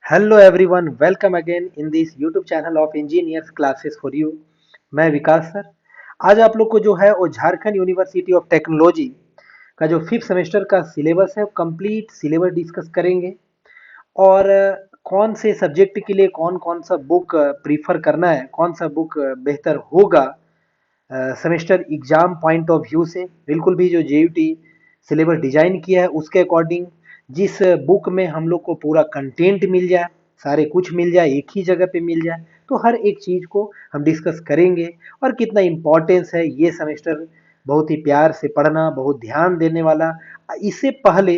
Hello everyone, welcome again in this YouTube channel of engineers classes for you. मैं विकास sir. आज आप लोग को जो है वो झारखंड यूनिवर्सिटी ऑफ टेक्नोलॉजी का जो फिफ्थ सेमेस्टर का सिलेबस है, कंप्लीट सिलेबस डिस्कस करेंगे। और कौन से सब्जेक्ट के लिए कौन कौन सा बुक प्रीफर करना है, कौन सा बुक बेहतर होगा semester exam point of view से। बिल्कुल भी जो जेयूटी सिलेबस डिजाइन किया है उसके अकॉर्डिंग, जिस बुक में हम लोग को पूरा कंटेंट मिल जाए, सारे कुछ मिल जाए, एक ही जगह पे मिल जाए, तो हर एक चीज को हम डिस्कस करेंगे। और कितना इम्पोर्टेंस है ये सेमेस्टर, बहुत ही प्यार से पढ़ना, बहुत ध्यान देने वाला। इससे पहले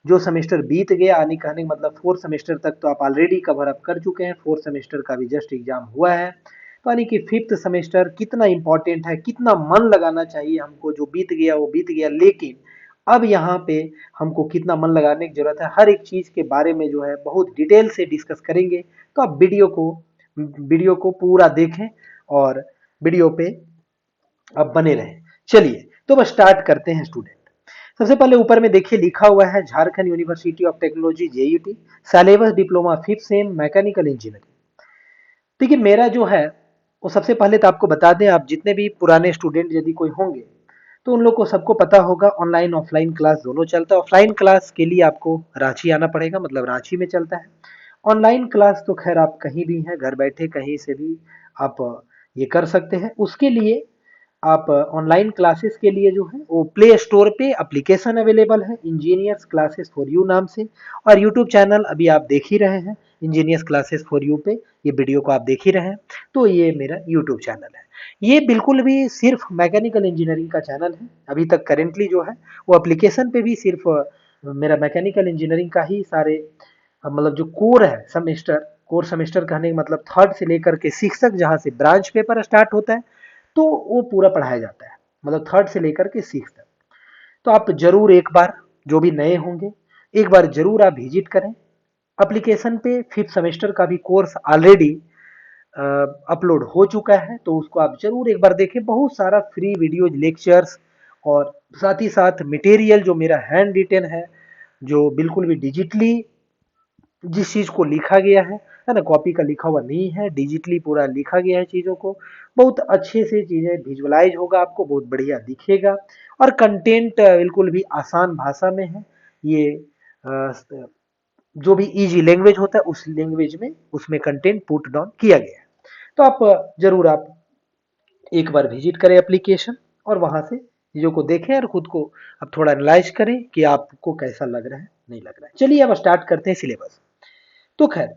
जो सेमेस्टर बीत गया, आने कहने का मतलब फोर्थ सेमेस्टर तक तो आप ऑलरेडी कवर अप कर चुके हैं, फोर्थ सेमेस्टर का भी जस्ट एग्जाम हुआ है। तो यानी कि फिफ्थ सेमेस्टर कितना इंपॉर्टेंट है, कितना मन लगाना चाहिए हमको। जो बीत गया वो बीत गया, लेकिन अब यहाँ पे हमको कितना मन लगाने की जरूरत है, हर एक चीज के बारे में जो है बहुत डिटेल से डिस्कस करेंगे। तो आप वीडियो को पूरा देखें और वीडियो पे अब बने रहें। चलिए तो बस स्टार्ट करते हैं स्टूडेंट। सबसे पहले ऊपर में देखिए लिखा हुआ है Jharkhand university of technology JUT, syllabus diploma fifth sem mechanical engineering. देखिए मेरा जो है वो सबसे पहले तो आपको बता दें, आप जितने भी पुराने स्टूडेंट यदि कोई होंगे तो उन लोग को सबको पता होगा ऑनलाइन ऑफलाइन क्लास दोनों चलता है। ऑफलाइन क्लास के लिए आपको रांची आना पड़ेगा, मतलब रांची में चलता है। ऑनलाइन क्लास तो खैर आप कहीं भी हैं, घर बैठे कहीं से भी आप ये कर सकते हैं। उसके लिए आप ऑनलाइन क्लासेस के लिए जो है वो प्ले स्टोर पे एप्लीकेशन अवेलेबल है, इंजीनियर्स क्लासेस फॉर यू नाम से। और यूट्यूब चैनल अभी आप देख ही रहे हैं, इंजीनियर्स क्लासेस फॉर यू पे ये वीडियो को आप देख ही रहे हैं। तो ये मेरा यूट्यूब चैनल है। ये बिल्कुल भी सिर्फ मैकेनिकल इंजीनियरिंग का चैनल है। अभी तक करेंटली जो है वो एप्लीकेशन पे भी सिर्फ मेरा मैकेनिकल इंजीनियरिंग का ही सारे मतलब जो कोर है सेमेस्टर, कोर सेमेस्टर कहने का मतलब थर्ड से लेकर के सिक्स तक, जहाँ से ब्रांच पेपर स्टार्ट होता है तो वो पूरा पढ़ाया जाता है, मतलब थर्ड से लेकर के सिक्स तक। तो आप जरूर एक बार, जो भी नए होंगे, एक बार जरूर आप विजिट करें एप्लीकेशन पे। फिफ्थ सेमेस्टर का भी कोर्स ऑलरेडी अपलोड हो चुका है, तो उसको आप जरूर एक बार देखें। बहुत सारा फ्री वीडियोज, लेक्चर्स और साथ ही साथ मटेरियल जो मेरा हैंड रिटेन है, जो बिल्कुल भी डिजिटली जिस चीज को लिखा गया है ना, कॉपी का लिखा हुआ नहीं है, डिजिटली पूरा लिखा गया है चीजों को। बहुत अच्छे से चीजें विजुअलाइज होगा, आपको बहुत बढ़िया दिखेगा। और कंटेंट बिल्कुल भी आसान भाषा में है। ये जो भी इजी लैंग्वेज होता है उस लैंग्वेज में उसमें कंटेंट पुट डाउन किया गया है। तो आप जरूर आप एक बार विजिट करें एप्लीकेशन और वहां से चीजों को देखें और खुद को अब थोड़ा एनालाइज करें कि आपको कैसा लग रहा है, नहीं लग रहा है। चलिए अब स्टार्ट करते हैं सिलेबस। तो खैर,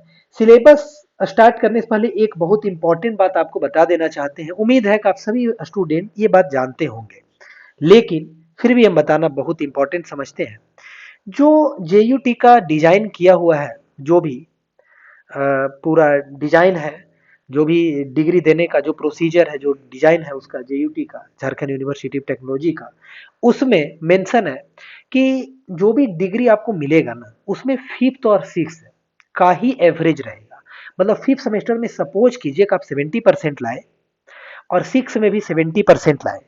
सिलेबस स्टार्ट करने से पहले एक बहुत इंपॉर्टेंट बात आपको बता देना चाहते हैं। उम्मीद है कि आप सभी स्टूडेंट ये बात जानते होंगे, लेकिन फिर भी हम बताना बहुत इंपॉर्टेंट समझते हैं। जो जेयूटी का डिजाइन किया हुआ है, जो भी पूरा डिजाइन है, जो भी डिग्री देने का जो प्रोसीजर है, जो डिजाइन है उसका, जेयूटी का, झारखंड यूनिवर्सिटी ऑफ टेक्नोलॉजी का, उसमें मेंशन है कि जो भी डिग्री आपको मिलेगा ना, उसमें फिफ्थ और सिक्स का ही एवरेज रहेगा। मतलब फिफ्थ सेमेस्टर में सपोज कीजिए कि आप 70% लाए और सिक्स में भी 70% लाए,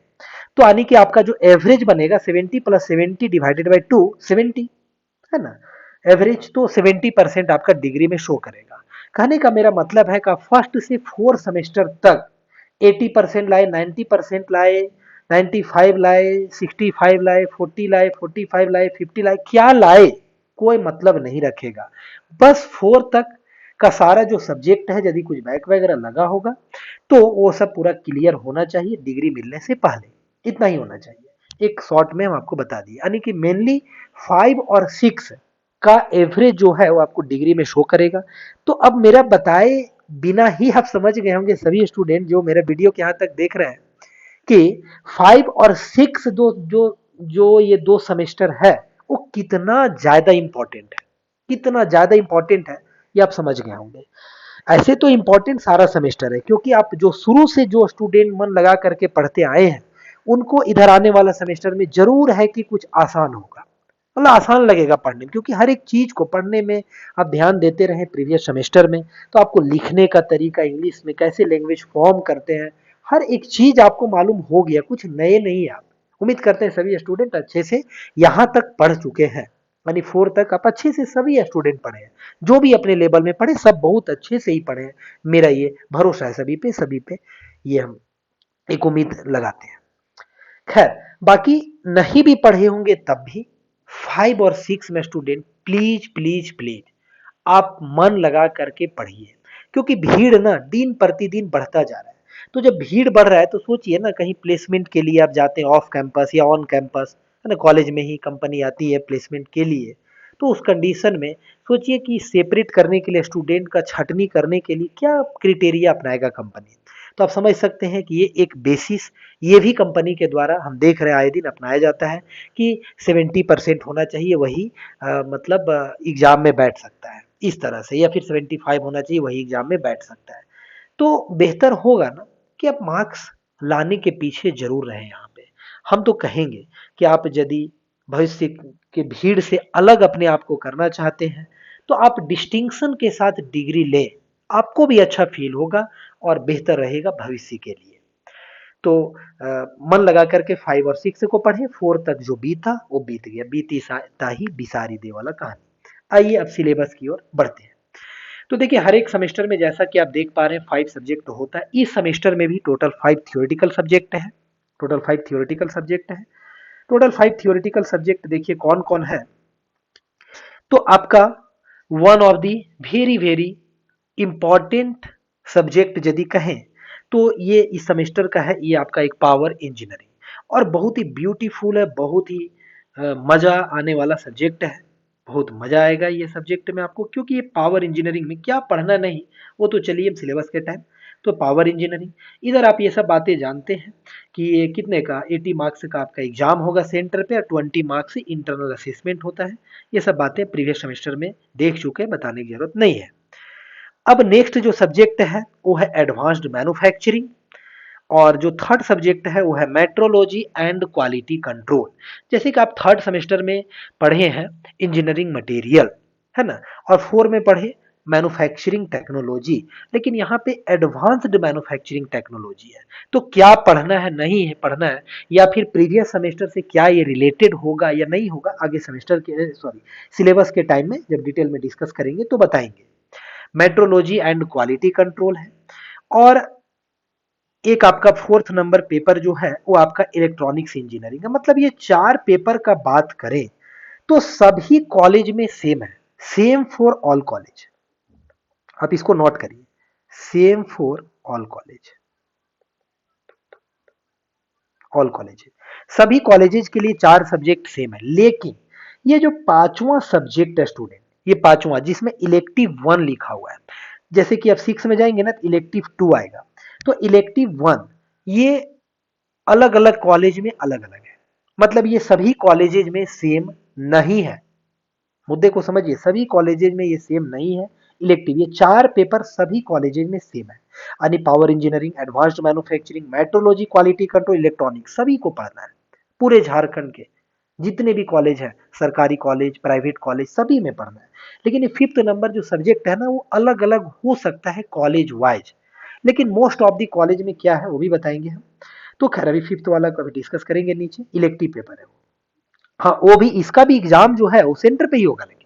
तो यानी कि आपका जो एवरेज बनेगा 70 प्लस 70 डिवाइडेड बाई 2, 70 है ना। एवरेज तो 70% आपका डिग्री में शो करेगा। कहने का मेरा मतलब है कि फर्स्ट से फोर्थ सेमेस्टर तक 80% लाए, 90% लाए, 95 लाए, 65 लाए, 40 लाए, 45 लाए, 50 लाए, क्या लाए कोई मतलब नहीं रखेगा। बस फोर तक का सारा जो सब्जेक्ट है, यदि कुछ बैक वगैरह लगा होगा तो वो सब पूरा क्लियर होना चाहिए डिग्री मिलने से पहले। इतना ही होना चाहिए, एक शॉर्ट में हम आपको बता दिए। यानी कि मेनली 5 और 6 का एवरेज जो है वो आपको डिग्री में शो करेगा। तो अब मेरा बताए बिना ही आप समझ गए होंगे सभी स्टूडेंट जो मेरे वीडियो के यहाँ तक देख रहे हैं कि 5 और 6 दो जो जो ये दो सेमेस्टर है वो कितना ज्यादा इंपॉर्टेंट है, कितना ज्यादा इंपॉर्टेंट है, ये आप समझ गए होंगे। ऐसे तो इंपॉर्टेंट सारा सेमेस्टर है, क्योंकि आप जो शुरू से जो स्टूडेंट मन लगा करके पढ़ते आए हैं उनको इधर आने वाला सेमेस्टर में जरूर है कि कुछ आसान होगा, मतलब आसान लगेगा पढ़ने में, क्योंकि हर एक चीज को पढ़ने में आप ध्यान देते रहे प्रीवियस सेमेस्टर में। तो आपको लिखने का तरीका, इंग्लिश में कैसे लैंग्वेज फॉर्म करते हैं, हर एक चीज आपको मालूम हो गया, कुछ नए नहीं। आप उम्मीद करते हैं सभी स्टूडेंट अच्छे से यहाँ तक पढ़ चुके हैं। यानी 4 तक आप अच्छे से सभी स्टूडेंट पढ़े हैं, जो भी अपने लेवल में पढ़े सब बहुत अच्छे से ही पढ़े हैं। मेरा ये भरोसा है सभी पे ये हम एक उम्मीद लगाते हैं। खैर, बाकी नहीं भी पढ़े होंगे तब भी 5 और 6 में स्टूडेंट प्लीज प्लीज प्लीज आप मन लगा करके पढ़िए, क्योंकि भीड़ ना दिन प्रतिदिन बढ़ता जा रहा है। तो जब भीड़ बढ़ रहा है तो सोचिए ना, कहीं प्लेसमेंट के लिए आप जाते हैं ऑफ कैंपस या ऑन कैंपस, है ना, कॉलेज में ही कंपनी आती है प्लेसमेंट के लिए, तो उस कंडीशन में सोचिए कि सेपरेट करने के लिए स्टूडेंट का छटनी करने के लिए क्या क्रिटेरिया अपनाएगा कंपनी। तो आप समझ सकते हैं कि ये एक बेसिस, ये भी कंपनी के द्वारा हम देख रहे हैं आए दिन अपनाया जाता है कि 70% होना चाहिए, वही मतलब एग्जाम में बैठ सकता है इस तरह से, या फिर 75 होना चाहिए वही एग्जाम में बैठ सकता है। तो बेहतर होगा ना कि आप मार्क्स लाने के पीछे जरूर रहें। यहाँ पे हम तो कहेंगे कि आप यदि भविष्य के भीड़ से अलग अपने आप को करना चाहते हैं तो आप डिस्टिंक्शन के साथ डिग्री लें, आपको भी अच्छा फील होगा और बेहतर रहेगा भविष्य के लिए। तो मन लगा करके 5 और 6 को पढ़े, 4 तक जो बीता वो बीत गया, बीती ताही बिसारी दे वाला कहानी। आइए अब सिलेबस की ओर बढ़ते हैं। तो देखिए हर एक सेमेस्टर में जैसा कि आप देख पा रहे हैं 5 सब्जेक्ट होता है, इस सेमेस्टर में भी टोटल 5 थियोरेटिकल सब्जेक्ट है। टोटल 5 थियोरेटिकल सब्जेक्ट है। टोटल 5 थियोरेटिकल सब्जेक्ट देखिए कौन कौन है। तो आपका one of the very very important subject यदि कहें तो ये इस सेमेस्टर का है, ये आपका एक पावर इंजीनियरिंग, और बहुत ही ब्यूटीफुल है, बहुत ही मजा आने वाला सब्जेक्ट है। बहुत मजा आएगा ये सब्जेक्ट में आपको, क्योंकि ये पावर इंजीनियरिंग में क्या पढ़ना नहीं वो तो चलिए अब सिलेबस के टाइम। तो पावर इंजीनियरिंग, इधर आप ये सब बातें जानते हैं कि ये कितने का 80 मार्क्स का आपका एग्जाम होगा सेंटर पे, और 20 मार्क्स इंटरनल असेसमेंट होता है। ये सब बातें प्रीवियस सेमेस्टर में देख चुके हैं, बताने की जरूरत नहीं है। अब नेक्स्ट जो सब्जेक्ट है वो है एडवांस्ड मैन्युफैक्चरिंग, और जो थर्ड सब्जेक्ट है वो है मेट्रोलॉजी एंड क्वालिटी कंट्रोल। जैसे कि आप थर्ड सेमेस्टर में पढ़े हैं इंजीनियरिंग मटेरियल, है ना, और 4 में पढ़े मैन्युफैक्चरिंग टेक्नोलॉजी, लेकिन यहाँ पे एडवांस्ड मैन्युफैक्चरिंग टेक्नोलॉजी है। तो क्या पढ़ना है नहीं है पढ़ना है, या फिर प्रीवियस सेमेस्टर से क्या ये रिलेटेड होगा या नहीं होगा, आगे सेमेस्टर के सिलेबस के टाइम में जब डिटेल में डिस्कस करेंगे तो बताएंगे। मेट्रोलॉजी एंड क्वालिटी कंट्रोल है। और एक आपका 4th नंबर पेपर जो है वो आपका इलेक्ट्रॉनिक्स इंजीनियरिंग है। मतलब ये 4 पेपर का बात करें तो सभी कॉलेज में सेम है, सेम फॉर ऑल कॉलेज। आप इसको नोट करिए, same for all college, all college सभी कॉलेजेस के लिए 4 सब्जेक्ट सेम है। लेकिन ये जो पांचवा सब्जेक्ट है स्टूडेंट, ये पांचवा जिसमें इलेक्टिव 1 लिखा हुआ है, जैसे कि आप 6 में जाएंगे ना तो इलेक्टिव 2 आएगा, तो इलेक्टिव 1 ये अलग अलग कॉलेज में अलग अलग है। मतलब ये सभी कॉलेजेज में सेम नहीं है, मुद्दे को समझिए, सभी कॉलेजेज में ये सेम नहीं है। इलेक्टिव ये 4 पेपर सभी कॉलेजेज में सेम है, यानी power engineering, advanced manufacturing, metrology, quality control, electronics सभी को पढ़ना है। पूरे झारखंड के जितने भी कॉलेज हैं, सरकारी कॉलेज, प्राइवेट कॉलेज, सभी में पढ़ना है। लेकिन ये 5th नंबर जो सब्जेक्ट है ना वो अलग अलग हो सकता है कॉलेज वाइज, लेकिन मोस्ट ऑफ द कॉलेज में क्या है वो भी बताएंगे हम। तो खैर अभी 5th वाला को अभी डिस्कस करेंगे, नीचे इलेक्टिव पेपर है वो। हाँ वो भी, इसका भी एग्जाम जो है वो सेंटर पे ही होगा, लेकिन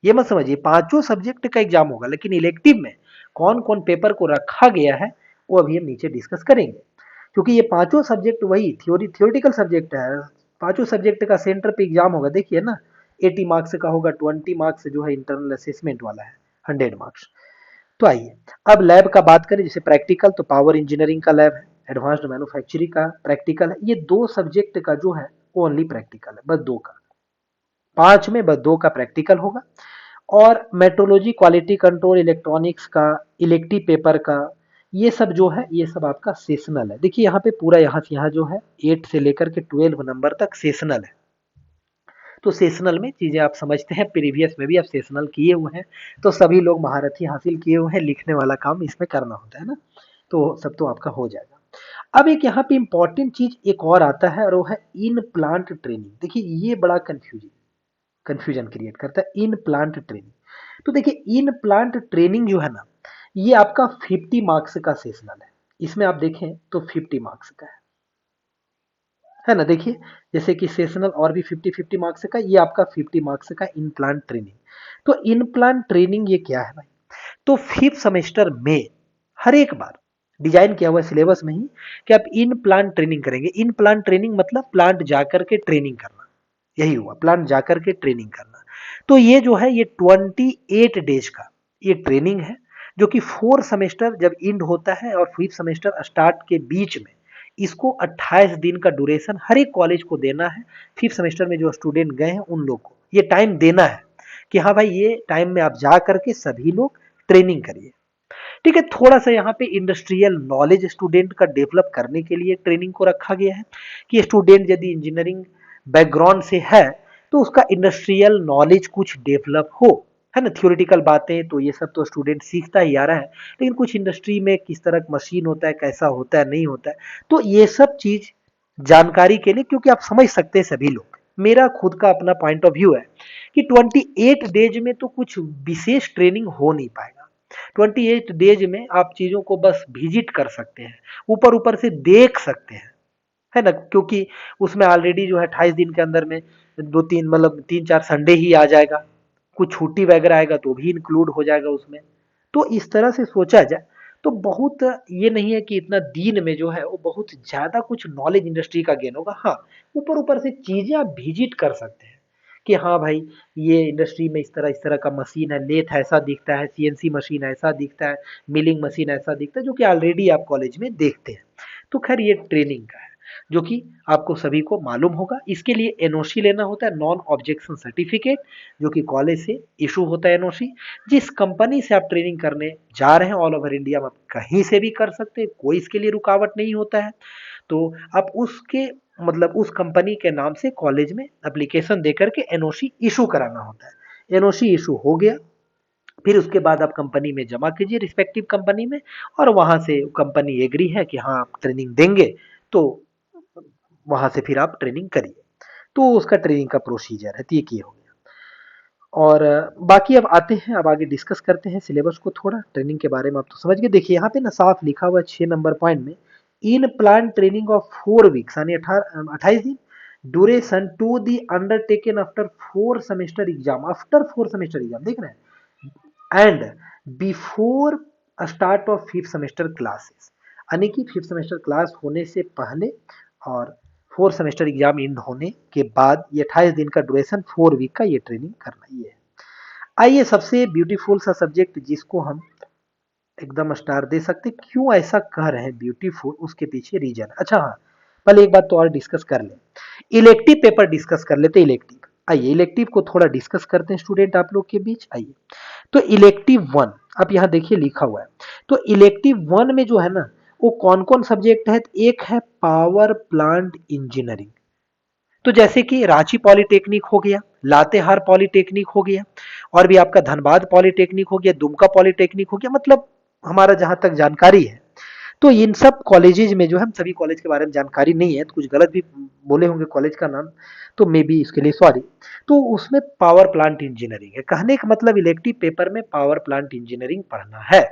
ये मत समझिए पांचों सब्जेक्ट का एग्जाम होगा, लेकिन इलेक्टिव में कौन कौन पेपर को रखा गया है वो अभी हम नीचे डिस्कस करेंगे। क्योंकि ये पांचों सब्जेक्ट वही थियोरिटिकल सब्जेक्ट है, पांचों सब्जेक्ट का सेंटर पे एग्जाम होगा। देखिए ना 80 मार्क्स का होगा, 20 मार्क्स जो है इंटरनल असेसमेंट वाला है, 100 मार्क्स। तो आइए अब लैब का बात करें, जैसे प्रैक्टिकल तो पावर इंजीनियरिंग का लैब है, एडवांस्ड मैन्युफैक्चरिंग का प्रैक्टिकल है। ये 2 सब्जेक्ट का जो है वो ओनली प्रैक्टिकल है, बस 2 का, 5 में बस 2 का प्रैक्टिकल होगा। और मेट्रोलॉजी, क्वालिटी कंट्रोल, इलेक्ट्रॉनिक्स का, इलेक्टिव पेपर का, ये सब जो है ये सब आपका सेशनल है। देखिए यहाँ पे पूरा यहाँ से यहाँ जो है 8 से लेकर के 12 नंबर तक सेशनल है। तो सेशनल में चीजें आप समझते हैं, प्रीवियस में भी आप सेशनल किए हुए हैं, तो सभी लोग महारथी हासिल किए हुए हैं, लिखने वाला काम इसमें करना होता है ना, तो सब तो आपका हो जाएगा। अब एक यहाँ पे इंपॉर्टेंट चीज एक और आता है और वो है इन प्लांट ट्रेनिंग। देखिए ये बड़ा कंफ्यूजन क्रिएट करता है, इन प्लांट ट्रेनिंग। तो देखिए इन प्लांट ट्रेनिंग जो है ना ये आपका 50 मार्क्स का सेशनल है। इसमें आप देखें तो 50 मार्क्स का है ना। देखिए जैसे कि सेशनल और भी 50-50 मार्क्स का, ये आपका 50 मार्क्स का इन प्लान ट्रेनिंग। तो इन प्लान ट्रेनिंग ये क्या है भाई, तो फिफ्थ सेमेस्टर में हर एक बार डिजाइन किया हुआ सिलेबस में ही कि आप इन प्लान ट्रेनिंग करेंगे। इन प्लान ट्रेनिंग मतलब प्लांट जाकर के ट्रेनिंग करना, यही हुआ, प्लांट जाकर के ट्रेनिंग करना। तो ये जो है ये 28 डेज का ये ट्रेनिंग है, जो कि 4 सेमेस्टर जब इंड होता है और फिफ्थ सेमेस्टर स्टार्ट के बीच में इसको 28 दिन का ड्यूरेशन हर एक कॉलेज को देना है। फिफ्थ सेमेस्टर में जो स्टूडेंट गए हैं उन लोग को ये टाइम देना है कि हाँ भाई ये टाइम में आप जा करके सभी लोग ट्रेनिंग करिए। ठीक है, थोड़ा सा यहाँ पे इंडस्ट्रियल नॉलेज स्टूडेंट का डेवलप करने के लिए ट्रेनिंग को रखा गया है कि स्टूडेंट यदि इंजीनियरिंग बैकग्राउंड से है तो उसका इंडस्ट्रियल नॉलेज कुछ डेवलप हो, है ना। थ्योरेटिकल बातें तो ये सब तो स्टूडेंट सीखता ही आ रहा है, लेकिन कुछ इंडस्ट्री में किस तरह का मशीन होता है, कैसा होता है, नहीं होता है, तो ये सब चीज जानकारी के लिए, क्योंकि आप समझ सकते हैं सभी लोग, मेरा खुद का अपना पॉइंट ऑफ व्यू है कि 28 डेज में तो कुछ विशेष ट्रेनिंग हो नहीं पाएगा। 28 डेज में आप चीजों को बस विजिट कर सकते हैं, ऊपर ऊपर से देख सकते हैं, है ना, क्योंकि उसमें ऑलरेडी जो है 28 दिन के अंदर में दो तीन मतलब 3-4 संडे ही आ जाएगा, कुछ छुट्टी वगैरह आएगा तो भी इंक्लूड हो जाएगा उसमें। तो इस तरह से सोचा जाए तो बहुत ये नहीं है कि इतना दिन में जो है वो बहुत ज्यादा कुछ नॉलेज इंडस्ट्री का गेन होगा। हाँ, ऊपर ऊपर से चीजें आप विजिट कर सकते हैं कि हाँ भाई ये इंडस्ट्री में इस तरह का मशीन है, लेथ ऐसा दिखता है, सीएनसी मशीन ऐसा दिखता है, मिलिंग मशीन ऐसा दिखता है, जो कि ऑलरेडी आप कॉलेज में देखते हैं। तो खैर ये ट्रेनिंग का है जो कि आपको सभी को मालूम होगा। इसके लिए एनओसी लेना होता है, नॉन ऑब्जेक्शन सर्टिफिकेट, जो कि कॉलेज से इशू होता है एनओसी। जिस कंपनी से आप ट्रेनिंग करने जा रहे हैं ऑल ओवर इंडिया में आप कहीं से भी कर सकते हैं, कोई इसके लिए रुकावट नहीं होता है। तो आप उसके मतलब उस कंपनी के नाम से कॉलेज में एप्लीकेशन देकर के एनओसी इशू कराना होता है। एनओसी इशू हो गया, फिर उसके बाद आप कंपनी में जमा कीजिए रिस्पेक्टिव कंपनी में, और वहां से कंपनी एग्री है कि हाँ आप ट्रेनिंग देंगे, तो वहां से फिर आप ट्रेनिंग करिए। तो उसका ट्रेनिंग का प्रोसीजर है, तो ये किए हो गया। और बाकी अब आते हैं, अब आगे डिस्कस करते हैं सिलेबस को थोड़ा, ट्रेनिंग के बारे में आप तो समझ गए। देखिए यहाँ पे ना साफ लिखा हुआ है 6 नंबर पॉइंट में, in plan training of 4 weeks यानी 28 दिन duration to the undertaken after 4 semester exam, after 4 semester exam देख रहे हैं, and before start of fifth semester classes, यानी कि फिफ्थ सेमेस्टर क्लास होने से पहले और 4 सेमेस्टर एग्जाम एंड होने के बाद ये 28 दिन का ड्यूरेशन 4 वीक का ये ट्रेनिंग करना ही है। आइए सबसे ब्यूटीफुल सा सब्जेक्ट जिसको हम एकदम स्टार दे सकते, क्यों ऐसा कह रहे हैं ब्यूटीफुल, उसके पीछे रीजन। अच्छा हाँ, पहले एक बात तो और डिस्कस कर लें, इलेक्टिव पेपर डिस्कस कर लेते। इलेक्टिव, आइए इलेक्टिव को थोड़ा डिस्कस करते हैं स्टूडेंट आप लोग के बीच। आइए, तो इलेक्टिव 1 आप यहाँ देखिए लिखा हुआ है, तो इलेक्टिव 1 में जो है ना वो कौन कौन सब्जेक्ट है, एक है पावर प्लांट इंजीनियरिंग, तो जैसे कि रांची पॉलिटेक्निक हो गया, लातेहार पॉलिटेक्निक हो गया, और भी आपका धनबाद पॉलिटेक्निक हो गया, दुमका पॉलिटेक्निक हो गया, मतलब हमारा जहां तक जानकारी है तो इन सब कॉलेजेज में जो है, हम सभी कॉलेज के बारे में जानकारी नहीं है तो कुछ गलत भी बोले होंगे कॉलेज का नाम, तो मे बी इसके लिए सॉरी। तो उसमें पावर प्लांट इंजीनियरिंग है, कहने का मतलब इलेक्टिव पेपर में पावर प्लांट इंजीनियरिंग पढ़ना है।